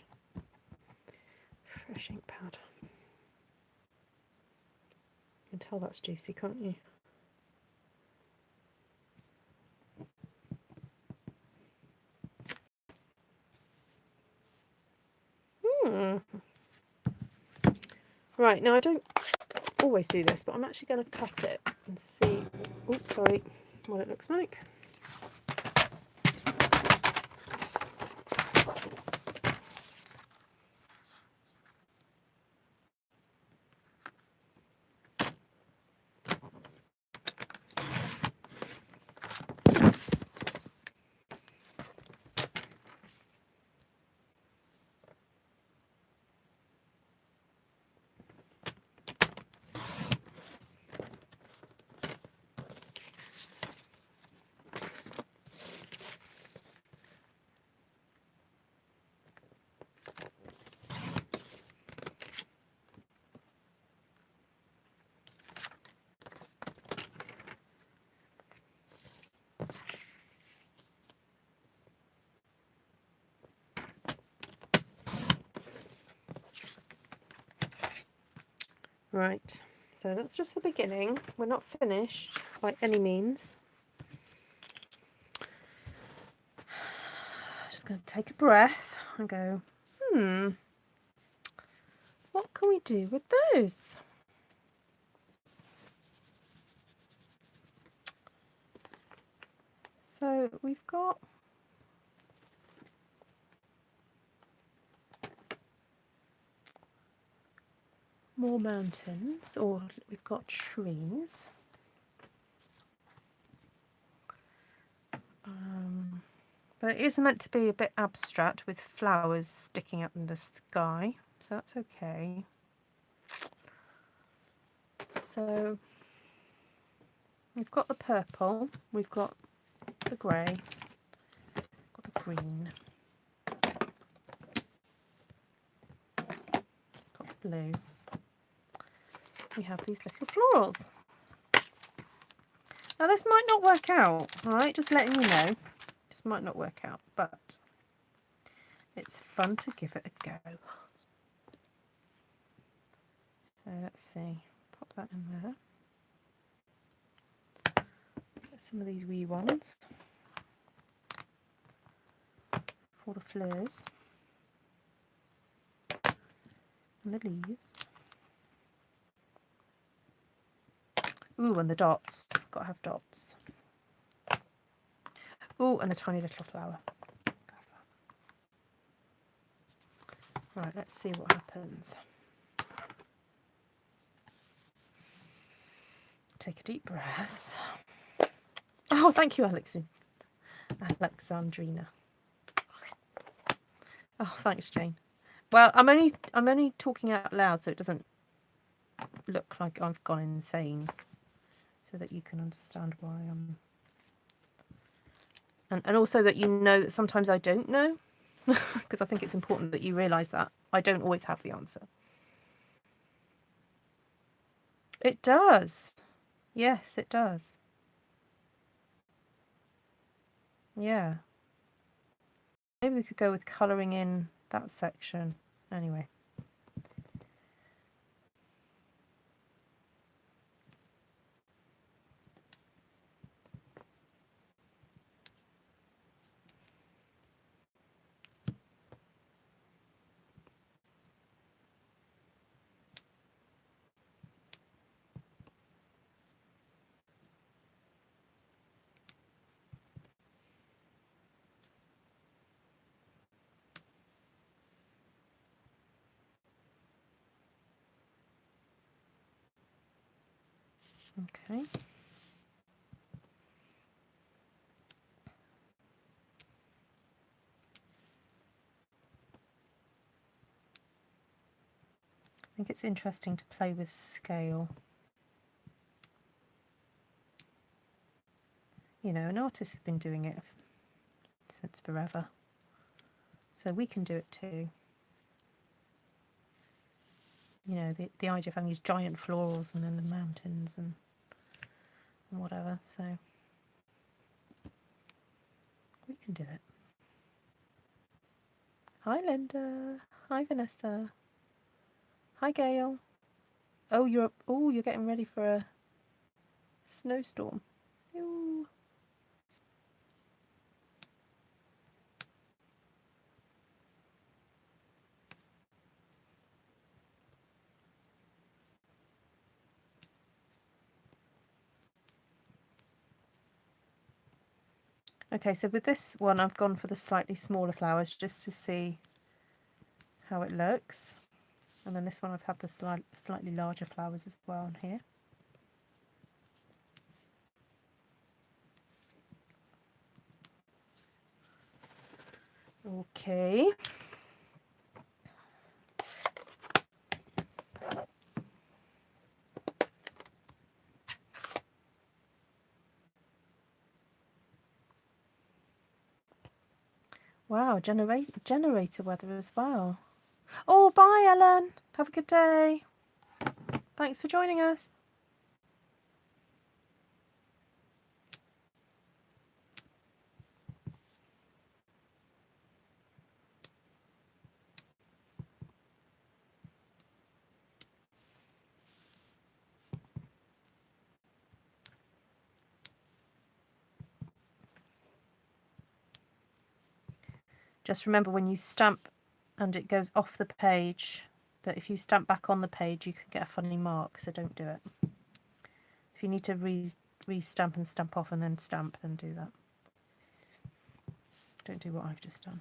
Fresh ink pad. You can tell that's juicy, can't you? Right, now I don't always do this, but I'm actually going to cut it and see, oops, sorry, what it looks like. Right, so that's just the beginning. We're not finished by any means. Just going to take a breath and go, what can we do with those? So we've got more mountains, or we've got trees. But it is meant to be a bit abstract with flowers sticking up in the sky, so that's okay. So we've got the purple, we've got the grey, got the green, got the blue. We have these little florals. Now this might not work out, alright, just letting you know. This might not work out, but it's fun to give it a go. So let's see, pop that in there. Get some of these wee ones for the flowers and the leaves. Ooh, and the dots, got to have dots. Ooh, and the tiny little flower. Right, let's see what happens. Take a deep breath. Oh, thank you, Alexandrina. Oh, thanks, Jane. Well, I'm only talking out loud so it doesn't look like I've gone insane, so that you can understand why I'm. And also that you know that sometimes I don't know, because I think it's important that you realise that I don't always have the answer. It does. Yes, it does. Yeah. Maybe we could go with colouring in that section. Anyway. Okay. I think it's interesting to play with scale. You know, an artist has been doing it since forever, so we can do it too. You know, the idea of having these giant florals and then the mountains and whatever, so we can do it. Hi Linda. Hi Vanessa. Hi Gail. Oh, you're getting ready for a snowstorm. Ooh. Okay, so with this one I've gone for the slightly smaller flowers just to see how it looks. And then this one I've had the slightly larger flowers as well on here. Okay. Wow, generator weather as well. Oh, bye Ellen. Have a good day. Thanks for joining us. Just remember when you stamp and it goes off the page, that if you stamp back on the page you can get a funny mark, so don't do it. If you need to re-stamp and stamp off and then stamp, then do that. Don't do what I've just done.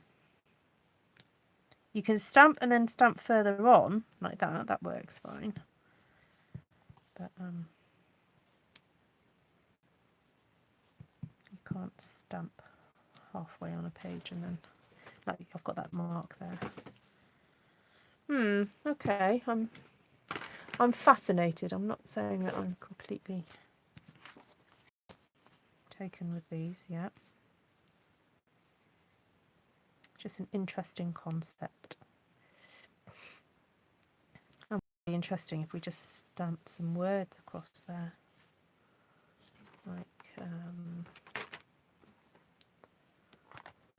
You can stamp and then stamp further on, like that, that works fine. But you can't stamp halfway on a page and then, like, I've got that mark there. Okay, I'm fascinated. I'm not saying that I'm completely taken with these yet. Just an interesting concept. And really interesting if we just stamped some words across there. Like,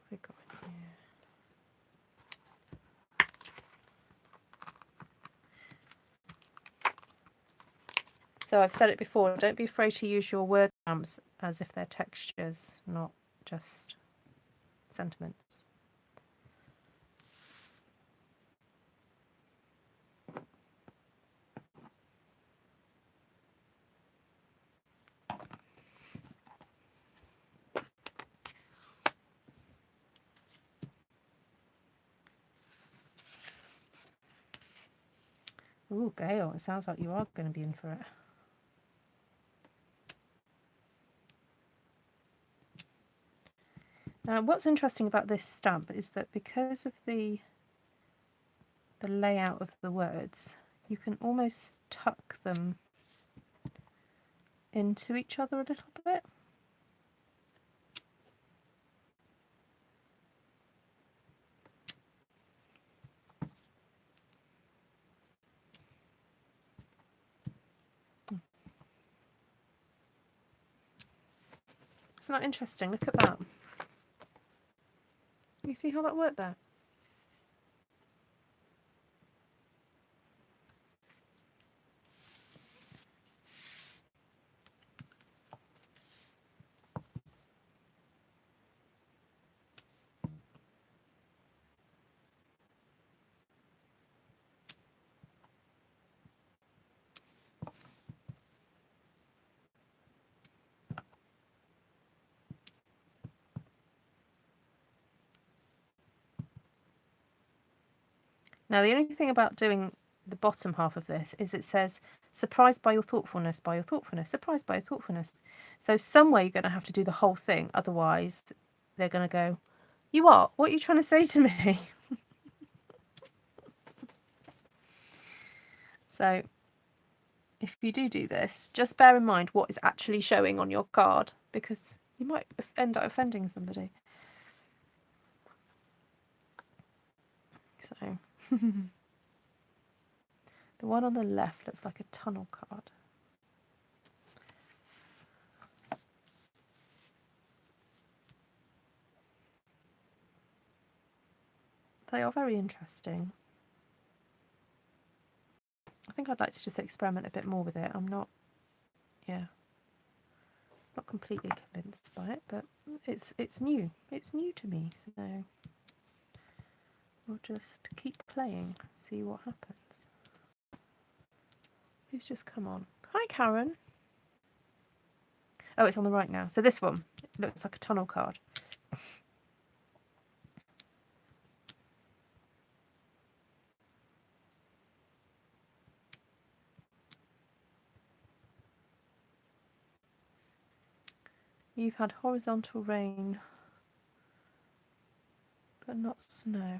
we got here. So I've said it before, don't be afraid to use your word stamps as if they're textures, not just sentiments. Ooh, Gail, it sounds like you are going to be in for it. What's interesting about this stamp is that because of the layout of the words, you can almost tuck them into each other a little bit. Isn't that interesting? Look at that. You see how that worked there? Now, the only thing about doing the bottom half of this is it says, surprised by your thoughtfulness, surprised by your thoughtfulness. So somewhere you're going to have to do the whole thing. Otherwise, they're going to go, you are? What are you trying to say to me? So if you do this, just bear in mind what is actually showing on your card, because you might end up offending somebody. So the one on the left looks like a tunnel card. They are very interesting. I think I'd like to just experiment a bit more with it. I'm not, not completely convinced by it, but it's new. It's new to me, so we'll just keep playing, see what happens. Who's just come on? Hi, Karen. Oh, it's on the right now. So this one looks like a tunnel card. You've had horizontal rain, but not snow.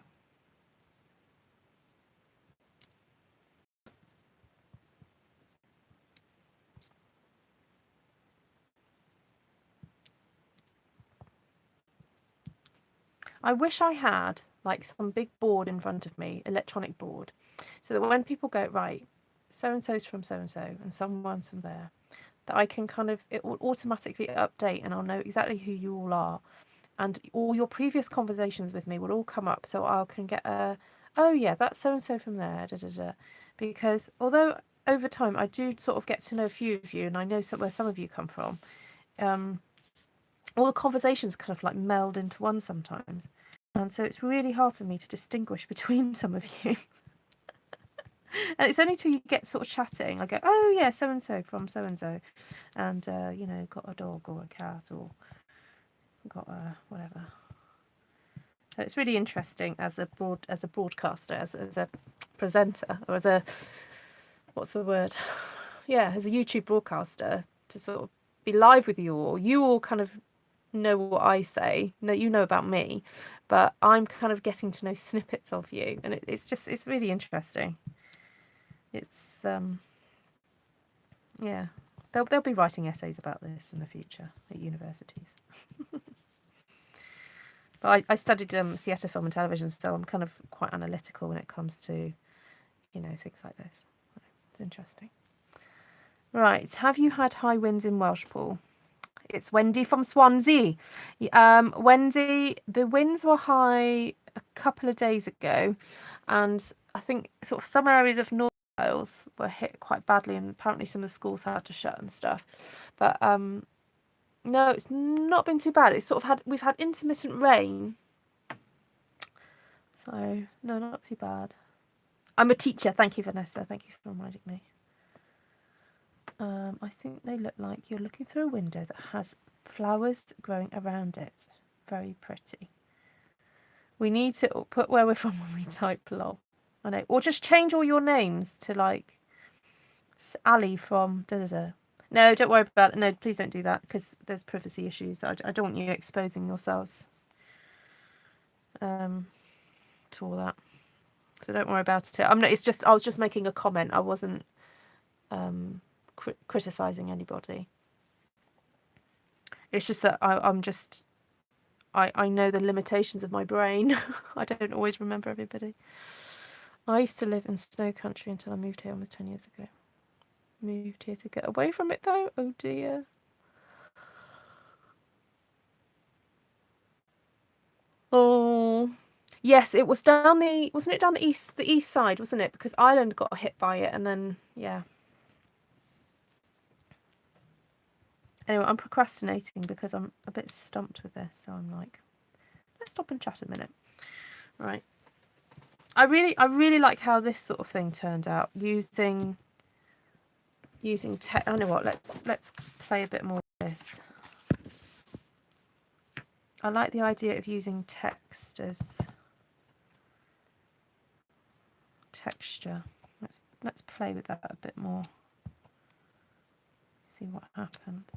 I wish I had like some big board in front of me, electronic board, so that when people go, right, so-and-so's from so-and-so and someone's from there, that I can kind of, it will automatically update and I'll know exactly who you all are. And all your previous conversations with me will all come up, so I can get a, oh yeah, that's so-and-so from there, da, da, da. Because although over time I do sort of get to know a few of you and I know where some of you come from, all the conversations kind of like meld into one sometimes. And so it's really hard for me to distinguish between some of you. And it's only till you get sort of chatting, I go, oh yeah, so-and-so from so-and-so. And, you know, got a dog or a cat or got a whatever. So it's really interesting as a broadcaster, as a presenter, or as a, what's the word? Yeah, as a YouTube broadcaster, to sort of be live with you all. You all kind of know what I say, you know about me, but I'm kind of getting to know snippets of you, and it's really interesting. It's yeah, they'll be writing essays about this in the future at universities. But I studied theatre, film and television, so I'm kind of quite analytical when it comes to, you know, things like this. It's interesting. Right, have you had high winds in Welsh, Paul? It's Wendy from Swansea. Wendy, the winds were high a couple of days ago, and I think sort of some areas of North Wales were hit quite badly, and apparently some of the schools had to shut and stuff. But no, it's not been too bad. It's sort of we've had intermittent rain, so no, not too bad. I'm a teacher. Thank you, Vanessa. Thank you for reminding me. I think they look like you're looking through a window that has flowers growing around it. Very pretty. We need to put where we're from when we type lol. I know. Or just change all your names to like Ali from da-da-da. No, don't worry about it. No, please don't do that because there's privacy issues. I don't want you exposing yourselves to all that. So don't worry about it. I'm not. It's just I was just making a comment. I wasn't criticizing anybody. It's just that I know the limitations of my brain. I don't always remember everybody. I used to live in snow country until I moved here almost 10 years ago. Moved here to get away from it though. Oh dear. Oh. Yes, it was wasn't it down the east side, wasn't it? Because Ireland got hit by it and then yeah. Anyway, I'm procrastinating because I'm a bit stumped with this, so I'm like, let's stop and chat a minute. Right. I really like how this sort of thing turned out using text. I know what. Let's play a bit more with this. I like the idea of using text as texture. Let's play with that a bit more. See what happens.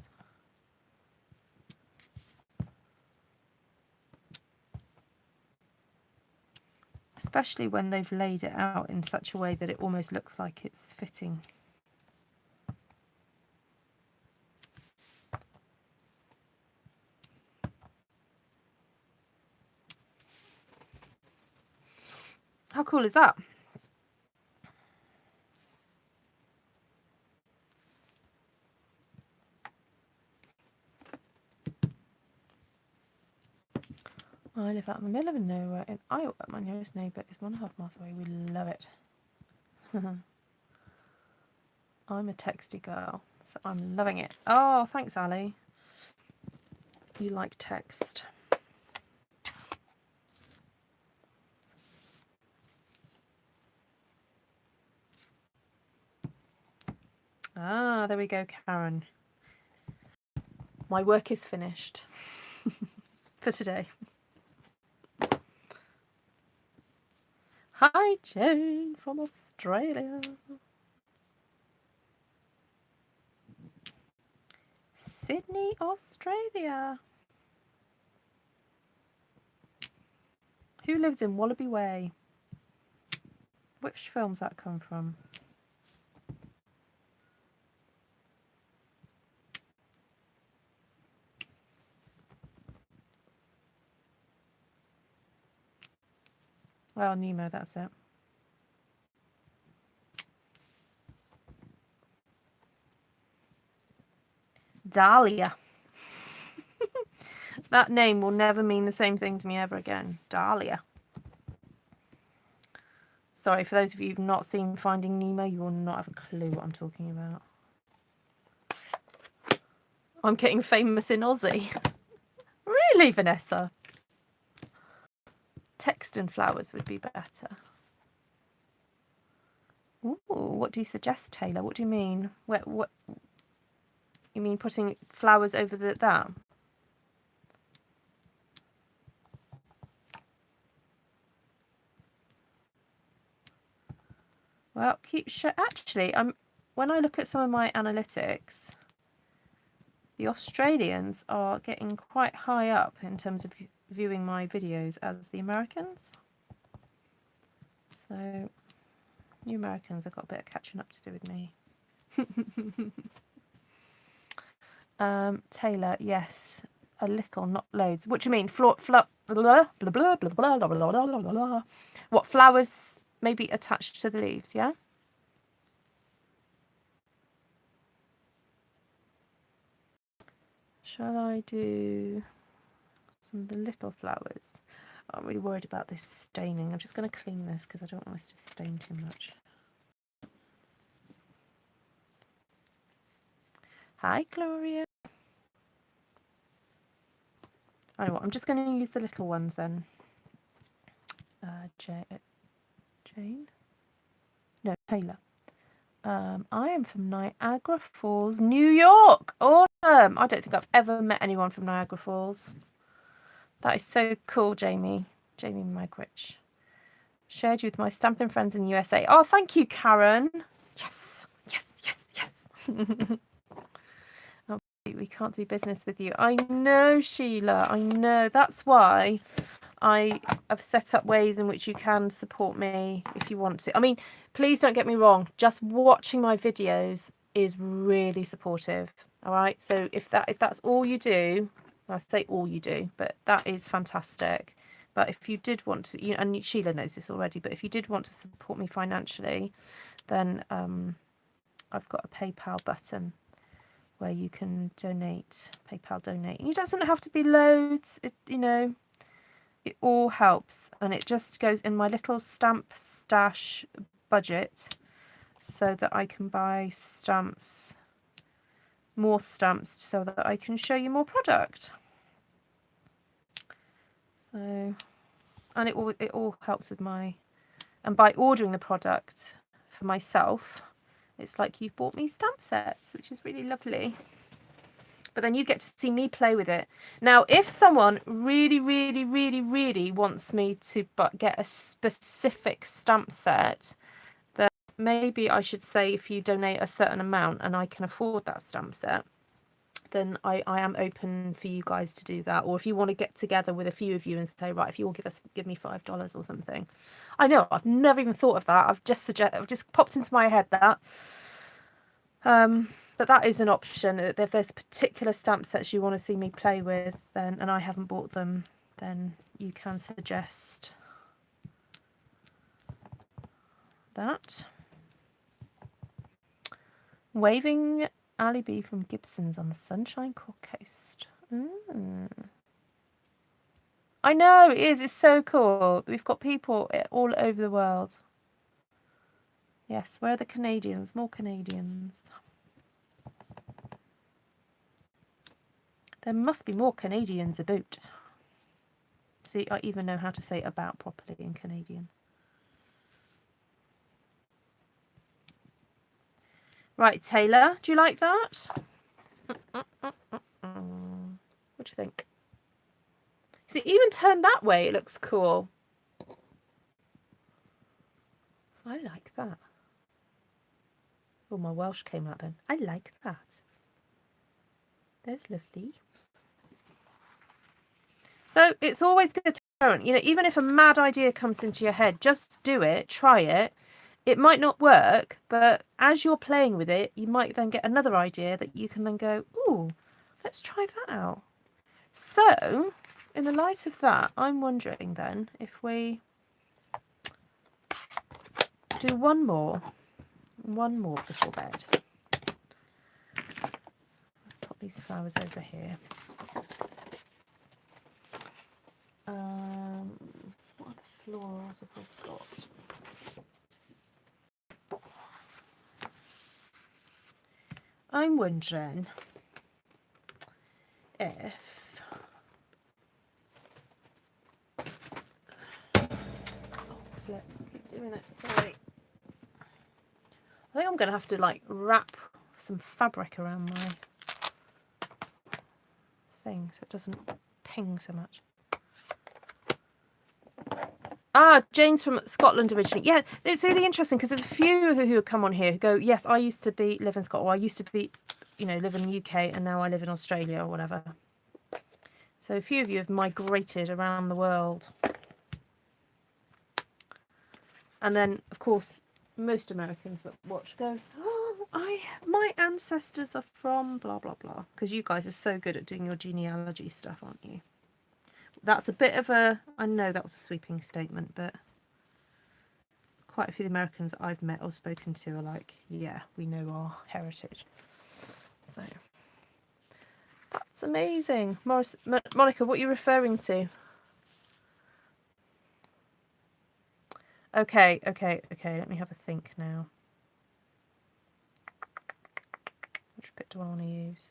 Especially when they've laid it out in such a way that it almost looks like it's fitting. How cool is that? I live out in the middle of nowhere in Iowa. My nearest neighbour is 1.5 miles away. We love it. I'm a texty girl, so I'm loving it. Oh, thanks, Ali. You like text. Ah, there we go, Karen. My work is finished for today. Hi, Jane from Australia. Sydney, Australia. Who lives in Wallaby Way? Which film's that come from? Well, Nemo, that's it. Dahlia. That name will never mean the same thing to me ever again. Dahlia. Sorry, for those of you who've not seen Finding Nemo, you will not have a clue what I'm talking about. I'm getting famous in Aussie. Really, Vanessa? mixed in flowers would be better. Ooh, what do you suggest, Taylor? What do you mean? What you mean putting flowers over that? Well, actually, when I look at some of my analytics, the Australians are getting quite high up in terms of viewing my videos as the Americans. So, you Americans have got a bit of catching up to do with me. Taylor, yes, a little, not loads. What do you mean? Blah, blah, blah, blah, blah, blah, blah, blah, blah, blah, blah. What, flowers maybe attached to the leaves, yeah? Shall I do some of the little flowers? I'm really worried about this staining. I'm just going to clean this because I don't want this to stain too much. Hi, Gloria. I know what, I'm just going to use the little ones then. Jane? No, Taylor. I am from Niagara Falls, New York. Awesome. I don't think I've ever met anyone from Niagara Falls. That is so cool, Jamie. Jamie Magrich. Shared you with my Stampin' friends in the USA. Oh, thank you, Karen. Yes, yes, yes, yes. Oh, we can't do business with you. I know, Sheila. I know. That's why I have set up ways in which you can support me if you want to. I mean, please don't get me wrong. Just watching my videos is really supportive. All right. So if that's all you do, I say all you do, but that is fantastic. But if you did want to, and Sheila knows this already, but if you did want to support me financially, then I've got a PayPal button where you can donate, PayPal donate. And it doesn't have to be loads, it all helps. And it just goes in my little stamp stash budget so that I can buy stamps, more stamps, so that I can show you more product. So, and it all helps with and by ordering the product for myself, it's like you've bought me stamp sets, which is really lovely. But then you get to see me play with it. Now, if someone really, really, really, really wants me to get a specific stamp set, then maybe I should say if you donate a certain amount and I can afford that stamp set, then I am open for you guys to do that. Or if you want to get together with a few of you and say, right, if you all give me $5 or something. I know, I've never even thought of that. I've just popped into my head that. But that is an option. If there's particular stamp sets you want to see me play with, then, and I haven't bought them, then you can suggest that. Waving Ali B from Gibson's on the Sunshine Coast. I know, it is. It's so cool. We've got people all over the world. Yes, where are the Canadians? More Canadians. There must be more Canadians about. See, I even know how to say about properly in Canadian. Right, Taylor, do you like that? What do you think? See, even turned that way, it looks cool. I like that. Oh, my Welsh came out then. I like that. There's lovely. So it's always good to experiment. Even if a mad idea comes into your head, just do it, try it. It might not work, but as you're playing with it, you might then get another idea that you can then go, ooh, let's try that out. So, in the light of that, I'm wondering then if we do one more before bed. Put these flowers over here. What other florals have we got? I'm wondering if flip. I keep doing it. Sorry. I think I'm going to have to like wrap some fabric around my thing so it doesn't ping so much. Ah, Jane's from Scotland originally. Yeah, it's really interesting because there's a few who have come on here who go, yes, I used to live in Scotland, or I used to be, live in the UK, and now I live in Australia or whatever. So a few of you have migrated around the world. And then, of course, most Americans that watch go, oh, my ancestors are from blah, blah, blah. Because you guys are so good at doing your genealogy stuff, aren't you? That's a bit of I know that was a sweeping statement, but quite a few Americans that I've met or spoken to are like, yeah, we know our heritage. So that's amazing. Monica, what are you referring to? Okay. Let me have a think now. Which bit do I want to use?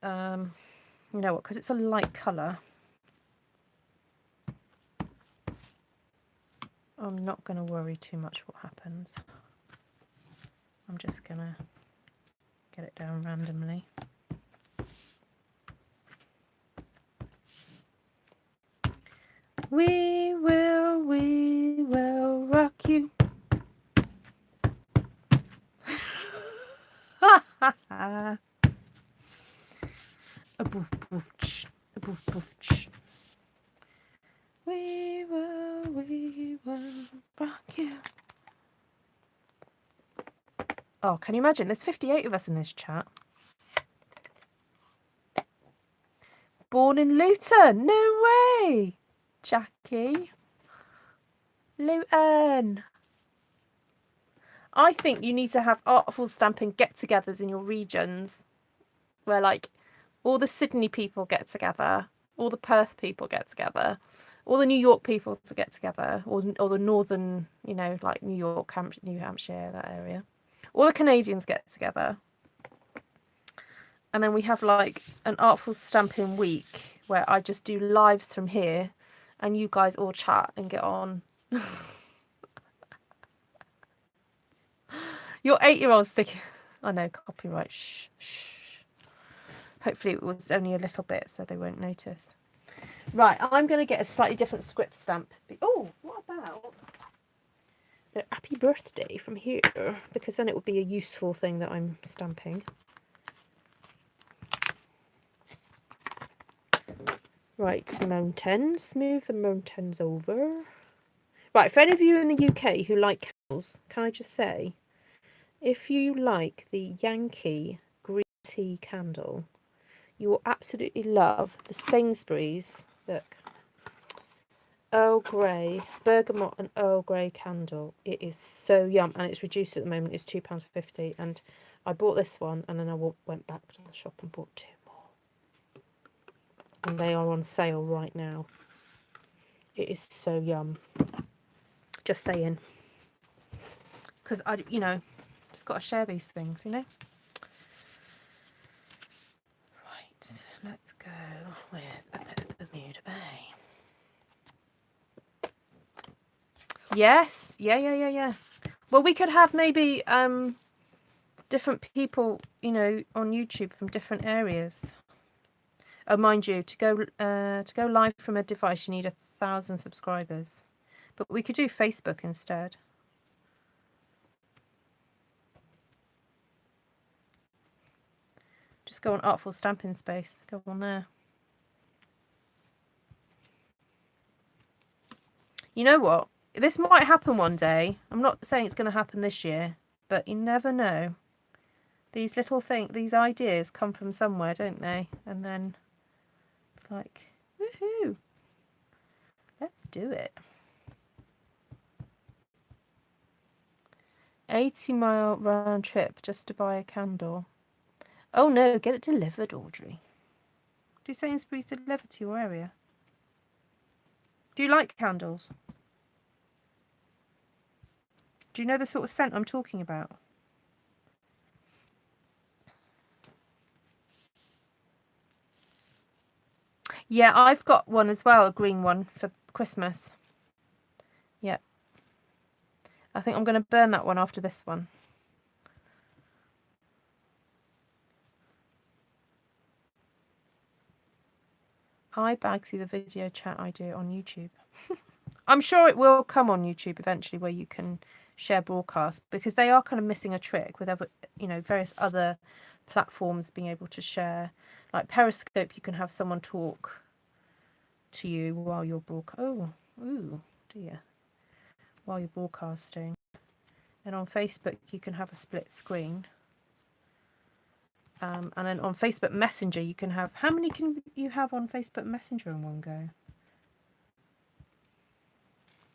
You know what? Because it's a light colour, I'm not going to worry too much what happens. I'm just going to get it down randomly. We will rock you. A boof boof ch, a boof boof ch. We will rock you. Oh, can you imagine? There's 58 of us in this chat. Born in Luton. No way. Jackie. Luton. I think you need to have artful stamping get-togethers in your regions where like all the Sydney people get together, all the Perth people get together, all the New York people to get together, or the northern, like New York, New Hampshire, that area. All the Canadians get together. And then we have like an artful stamping week where I just do lives from here and you guys all chat and get on. Your 8-year-old stick. I know, copyright. Shh, shh. Hopefully it was only a little bit so they won't notice. Right, I'm going to get a slightly different script stamp. Oh, what about the happy birthday from here? Because then it would be a useful thing that I'm stamping. Right, mountains. Move the mountains over. Right, for any of you in the UK who like candles, can I just say, if you like the Yankee green tea candle, you will absolutely love the Sainsbury's, look, Earl Grey, bergamot and Earl Grey candle. It is so yum, and it's reduced at the moment. It's £2.50, and I bought this one, and then I went back to the shop and bought 2 more. And they are on sale right now. It is so yum. Just saying. Because just got to share these things, Right, let's go with a bit of Bermuda Bay. Yes, yeah. Well, we could have maybe different people, on YouTube from different areas. Oh, mind you, to go live from a device, you need 1,000 subscribers. But we could do Facebook instead. Just go on Artful Stampin Space. Go on there. You know what? This might happen one day. I'm not saying it's going to happen this year, but you never know. These little these ideas come from somewhere, don't they? And then, like, woohoo! Let's do it. 80-mile round trip just to buy a candle. Oh no, get it delivered, Audrey. Do Sainsbury's deliver to your area? Do you like candles? Do you know the sort of scent I'm talking about? Yeah, I've got one as well, a green one for Christmas. Yeah. I think I'm going to burn that one after this one. Hi, Bagsy, the video chat I do on YouTube. I'm sure it will come on YouTube eventually where you can share broadcast, because they are kind of missing a trick with other, various other platforms being able to share. Like Periscope, you can have someone talk to you while you're while you're broadcasting. And on Facebook, you can have a split screen. And then on Facebook Messenger, you can have, how many can you have on Facebook Messenger in one go?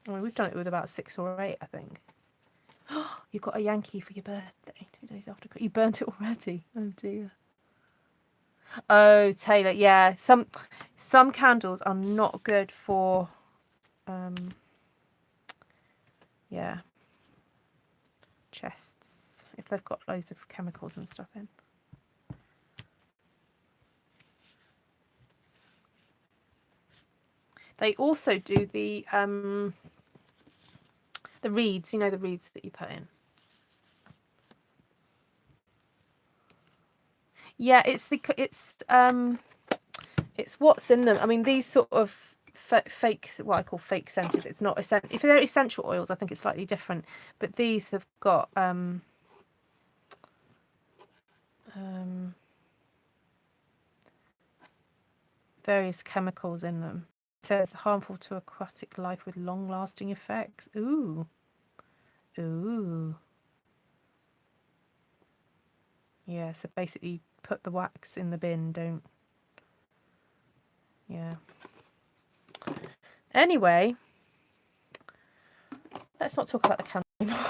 I mean, we've done it with about 6 or 8, I think. You got a Yankee for your birthday 2 days after. You burnt it already. Oh dear. Oh, Taylor, yeah. Some candles are not good for, yeah, chests if they've got loads of chemicals and stuff in. They also do the reeds, the reeds that you put in. Yeah, it's what's in them. I mean, these sort of fake, what I call fake scented. It's not essential. If they're essential oils, I think it's slightly different. But these have got various chemicals in them. It says harmful to aquatic life with long-lasting effects. Ooh. Yeah, so basically put the wax in the bin, don't. Yeah. Anyway, let's not talk about the candle anymore.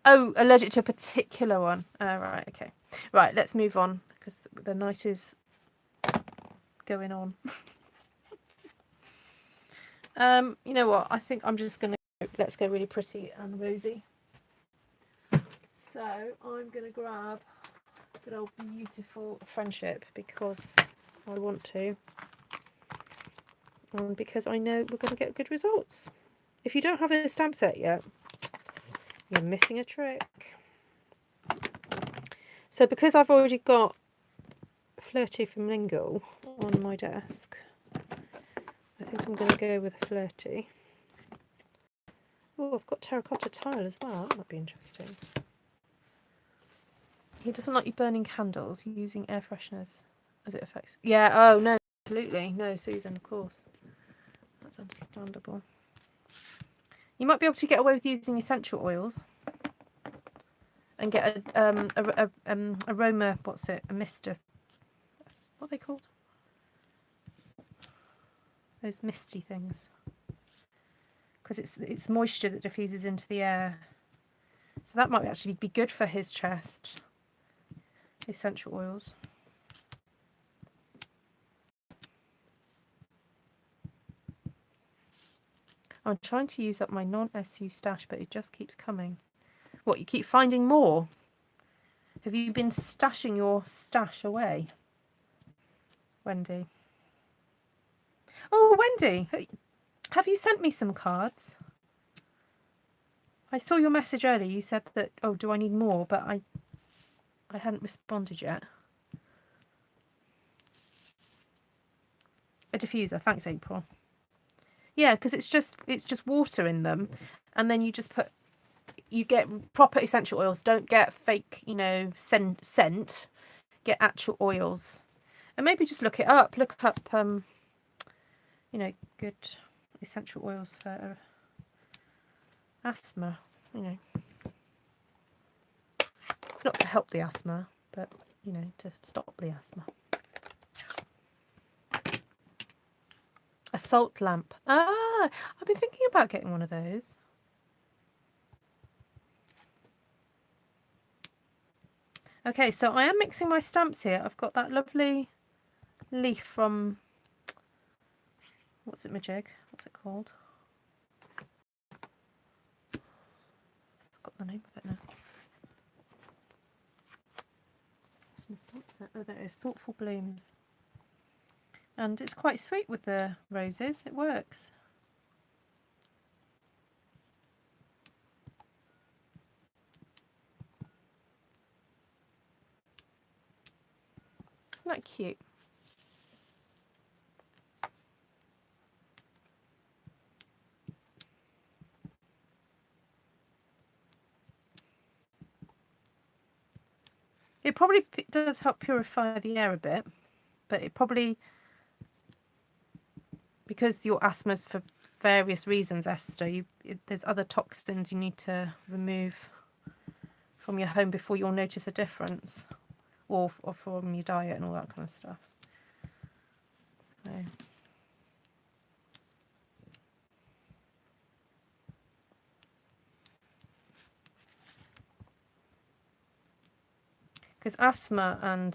Oh, allergic to a particular one. Right, okay. Right, let's move on because the night is going on. You know what? I think I'm just going to, let's go really pretty and rosy. So I'm going to grab good old beautiful friendship because I want to. And because I know we're going to get good results. If you don't have a stamp set yet, you're missing a trick. So because I've already got Flirty from Lingle on my desk, I think I'm going to go with a Flirty. Oh, I've got terracotta tile as well. That might be interesting. He doesn't like you burning candles using air fresheners as it affects. Yeah, oh no, absolutely. No, Susan, of course. That's understandable. You might be able to get away with using essential oils and get a aroma, a mister. What are they called? Those misty things. Because it's moisture that diffuses into the air. So that might actually be good for his chest. Essential oils. I'm trying to use up my non-SU stash, but it just keeps coming. What, you keep finding more? Have you been stashing your stash away? Wendy. Oh, Wendy, have you sent me some cards? I saw your message earlier. You said that, oh, do I need more? But I hadn't responded yet. A diffuser. Thanks, April. Yeah, because it's just water in them, and then you just you get proper essential oils. Don't get fake, scent. Get actual oils, and maybe just look it up. Look up, good essential oils for asthma. Not to help the asthma, but to stop the asthma. A salt lamp. Ah, I've been thinking about getting one of those. Okay, so I am mixing my stamps here. I've got that lovely leaf from, what's it, Majig? What's it called? I've got the name of it now. What's my stamp set? Oh, there it is. Thoughtful Blooms. And it's quite sweet with the roses. It works. Isn't that cute? It probably does help purify the air a bit, but it probably, because your asthma's for various reasons, Esther, there's other toxins you need to remove from your home before you'll notice a difference, or from your diet and all that kind of stuff. So. Because asthma and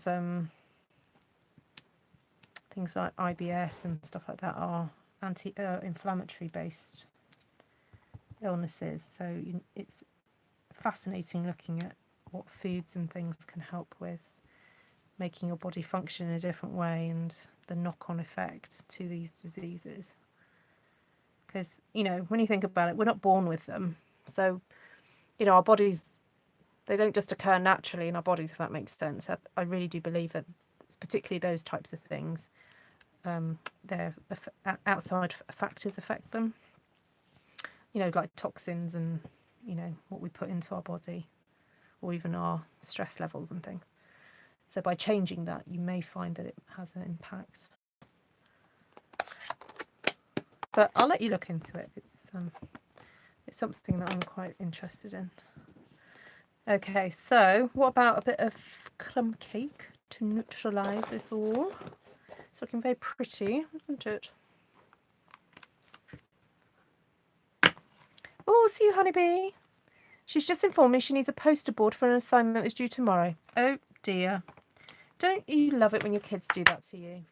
things like IBS and stuff like that are anti-inflammatory based illnesses. So it's fascinating looking at what foods and things can help with making your body function in a different way and the knock-on effect to these diseases. Because, you know, when you think about it, we're not born with them. So, you know, our bodies, they don't just occur naturally in our bodies, if that makes sense. I really do believe that particularly those types of things, their outside factors affect them. You know, like toxins and, you know, what we put into our body, or even our stress levels and things. So by changing that, you may find that it has an impact. But I'll let you look into it. It's something that I'm quite interested in. Okay, so what about a bit of plum cake to neutralise this all? It's looking very pretty, isn't it? Oh, see you, honeybee. She's just informed me she needs a poster board for an assignment that's due tomorrow. Oh dear. Don't you love it when your kids do that to you?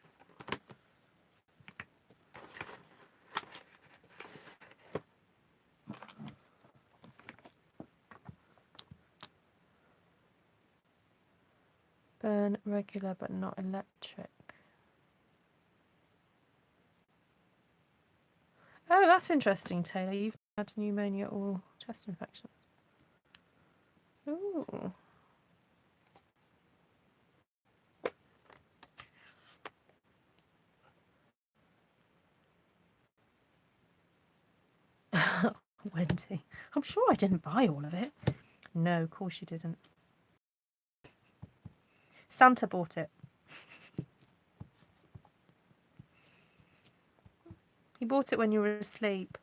Burn regular but not electric. Oh, that's interesting, Taylor. You've had pneumonia or chest infections. Ooh. Wendy. I'm sure I didn't buy all of it. No, of course you didn't. Santa bought it. He bought it when you were asleep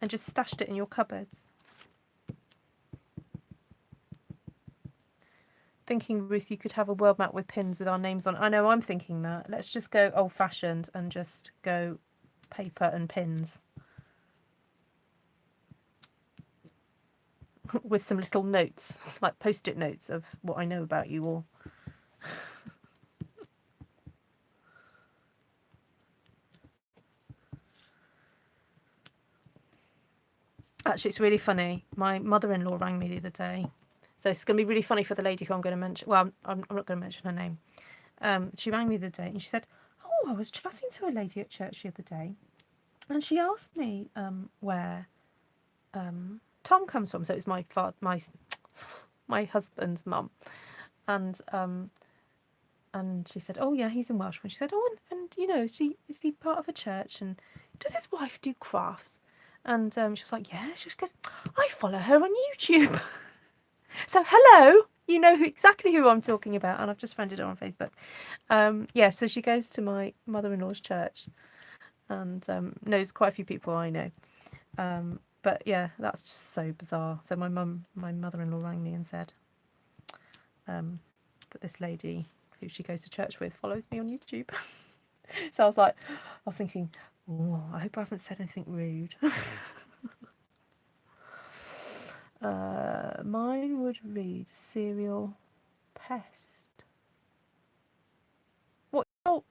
and just stashed it in your cupboards. Thinking, Ruth, you could have a world map with pins with our names on. I know, I'm thinking that. Let's just go old-fashioned and just go paper and pins. With some little notes, like post-it notes of what I know about you all. Actually, it's really funny. My mother-in-law rang me the other day. So it's going to be really funny for the lady who I'm going to mention. Well, I'm not going to mention her name. She rang me the other day and she said, oh, I was chatting to a lady at church the other day. And she asked me where Tom comes from. So it's my husband's mum. And she said, oh, yeah, he's in Welsh. And she said, oh, and you know, is he part of a church? And does his wife do crafts? And she was like, yeah. She goes, I follow her on YouTube. So, hello. You know exactly who I'm talking about. And I've just friended her on Facebook. Yeah, so she goes to my mother-in-law's church and knows quite a few people I know. But, yeah, that's just so bizarre. So my mother-in-law rang me and said that this lady who she goes to church with follows me on YouTube. So I was thinking, oh, I hope I haven't said anything rude. Mine would read serial pest. What? Oh,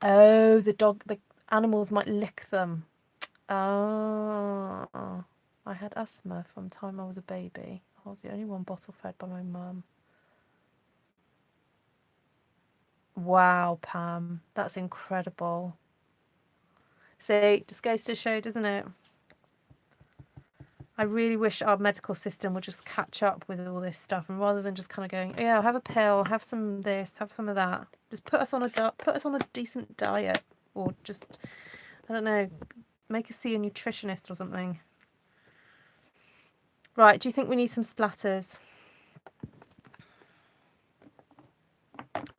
the animals might lick them. Oh, I had asthma from the time I was a baby. I was the only one bottle fed by my mum. Wow, Pam, that's incredible. See, just goes to show, doesn't it? I really wish our medical system would just catch up with all this stuff, and rather than just kind of going, yeah, have a pill, have some of this, have some of that, just put us on a decent diet, or just, I don't know, make us see a nutritionist or something. Right, do you think we need some splatters?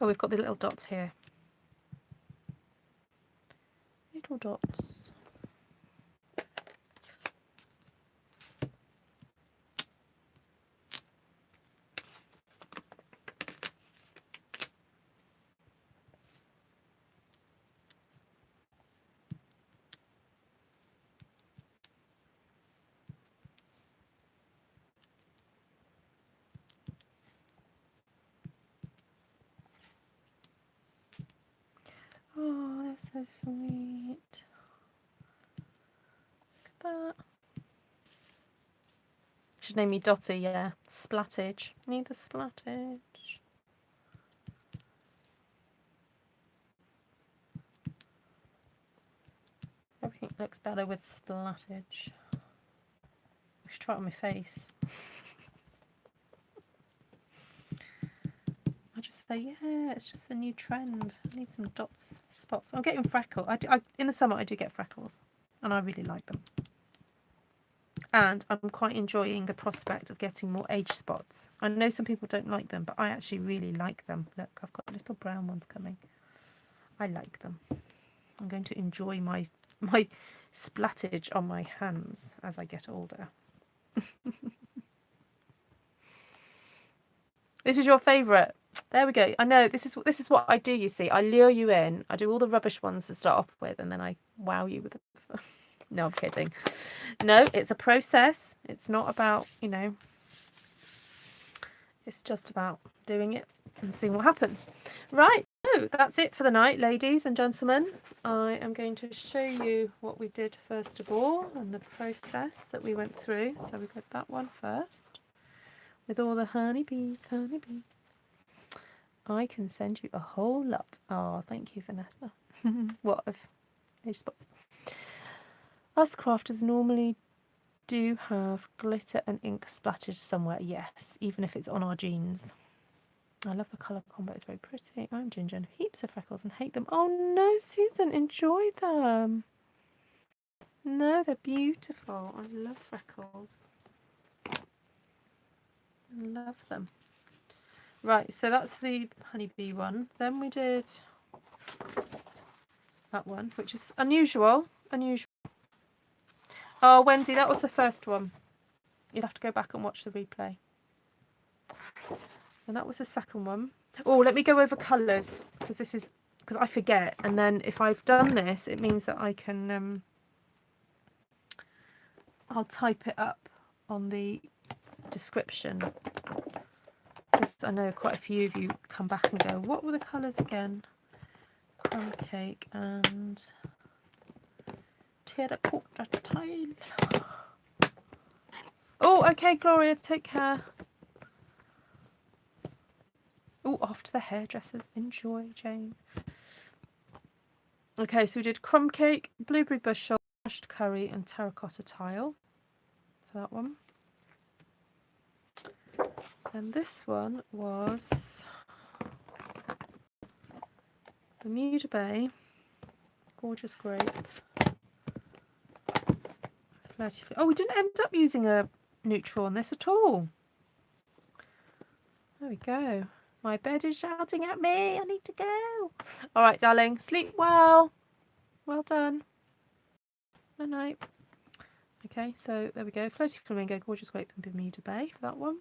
Oh, we've got the little dots here. Little dots. Oh, that's so sweet. Look at that. Should name me Dotty, yeah. Splattage. Need the splattage. Everything looks better with splattage. I should try it on my face. I just say, yeah, it's just a new trend. I need some dots, spots. I'm getting freckles. In the summer, I do get freckles, and I really like them. And I'm quite enjoying the prospect of getting more age spots. I know some people don't like them, but I actually really like them. Look, I've got little brown ones coming. I like them. I'm going to enjoy my splattage on my hands as I get older. This is your favourite. There we go. I know this is what I do. You see, I lure you in. I do all the rubbish ones to start off with, and then I wow you with it. No, I'm kidding. No, it's a process. It's not about, you know. It's just about doing it and seeing what happens. Right. So that's it for the night, ladies and gentlemen. I am going to show you what we did first of all and the process that we went through. So we got that one first with all the honeybees. I can send you a whole lot. Oh, thank you, Vanessa. What of age spots? Us crafters normally do have glitter and ink splattered somewhere. Yes, even if it's on our jeans. I love the colour combo. It's very pretty. I'm Ginger and heaps of freckles and hate them. Oh no, Susan, enjoy them. No, they're beautiful. I love freckles. I love them. Right, so that's the honeybee one. Then we did that one, which is unusual. Oh, Wendy, that was the first one. You'll have to go back and watch the replay. And that was the second one. Oh, let me go over colours, because I forget. And then if I've done this, it means that I can, I'll type it up on the description. Because I know quite a few of you come back and go, what were the colours again? Crumb cake and terracotta tile. Oh, okay, Gloria, take care. Oh, off to the hairdressers. Enjoy, Jane. Okay, so we did crumb cake, blueberry bushel, mashed curry, and terracotta tile for that one. And this one was Bermuda Bay, gorgeous grape. Flirty. Oh, we didn't end up using a neutral on this at all. There we go. My bed is shouting at me. I need to go. All right, darling. Sleep well. Well done. Night night. Okay, so there we go. Floaty flamingo, gorgeous grape, and Bermuda Bay for that one.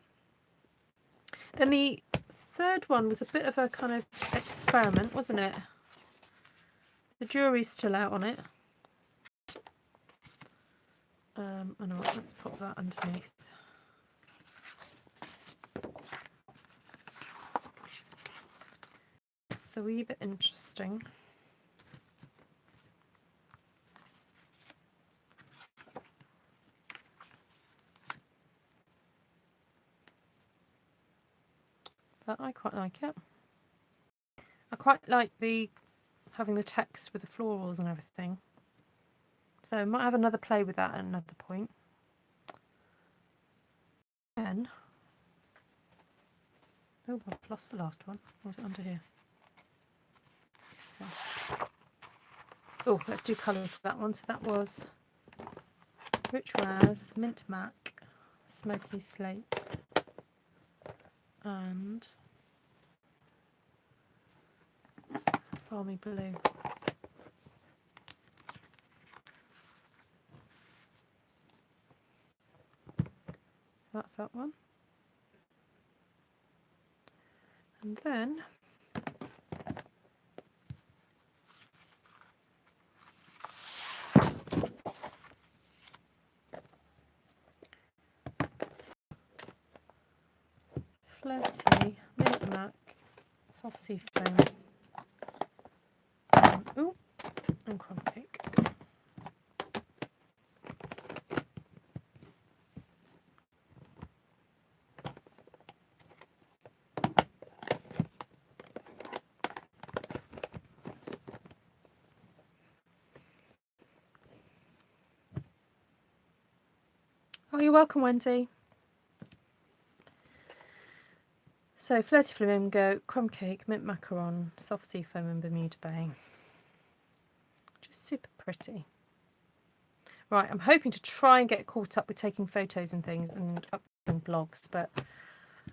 Then the third one was a bit of a kind of experiment, wasn't it? The jury's still out on it. I know what, let's pop that underneath. It's a wee bit interesting. But I quite like it. I quite like having the text with the florals and everything. So I might have another play with that at another point. Then, oh, I've lost the last one. Or was it under here? Yeah. Oh, let's do colours for that one. So that was Rich Raz, Mint Mac, Smoky Slate, and Balmy Blue. That's that one. And then Flirty, Mint Mac, Soft Sea Foam, and Crumb Cake. Oh, you're welcome, Wendy. So Flirty Flamingo, Crumb Cake, Mint Macaron, Soft Sea Foam and Bermuda Bay. Just super pretty. Right, I'm hoping to try and get caught up with taking photos and things and uploading blogs, but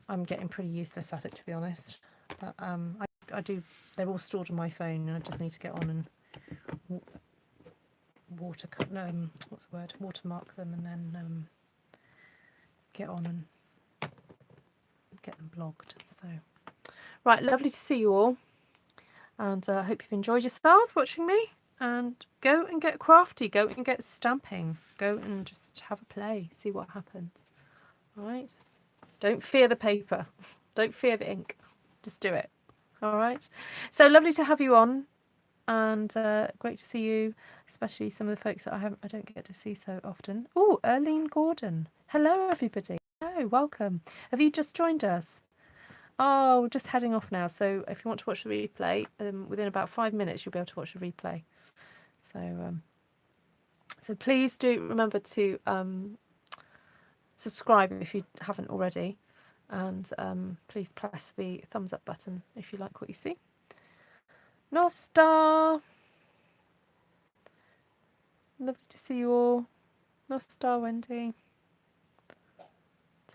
I'm getting pretty useless at it, to be honest. But I do, they're all stored on my phone and I just need to get on and watermark them and then get on and get them blogged. So, right, lovely to see you all, and I hope you've enjoyed yourselves watching me. And go and get crafty, go and get stamping, go and just have a play, see what happens. All right, don't fear the paper, don't fear the ink, just do it. All right, so lovely to have you on, and great to see you, especially some of the folks that I don't get to see so often. Oh, Erlene Gordon, hello everybody. Hello, welcome. Have you just joined us? Oh, we're just heading off now, so if you want to watch the replay, within about 5 minutes you'll be able to watch the replay. So please do remember to subscribe if you haven't already, and please press the thumbs up button if you like what you see. Nostar, lovely to see you all. Nostar, Wendy,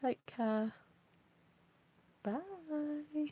take care. Bye.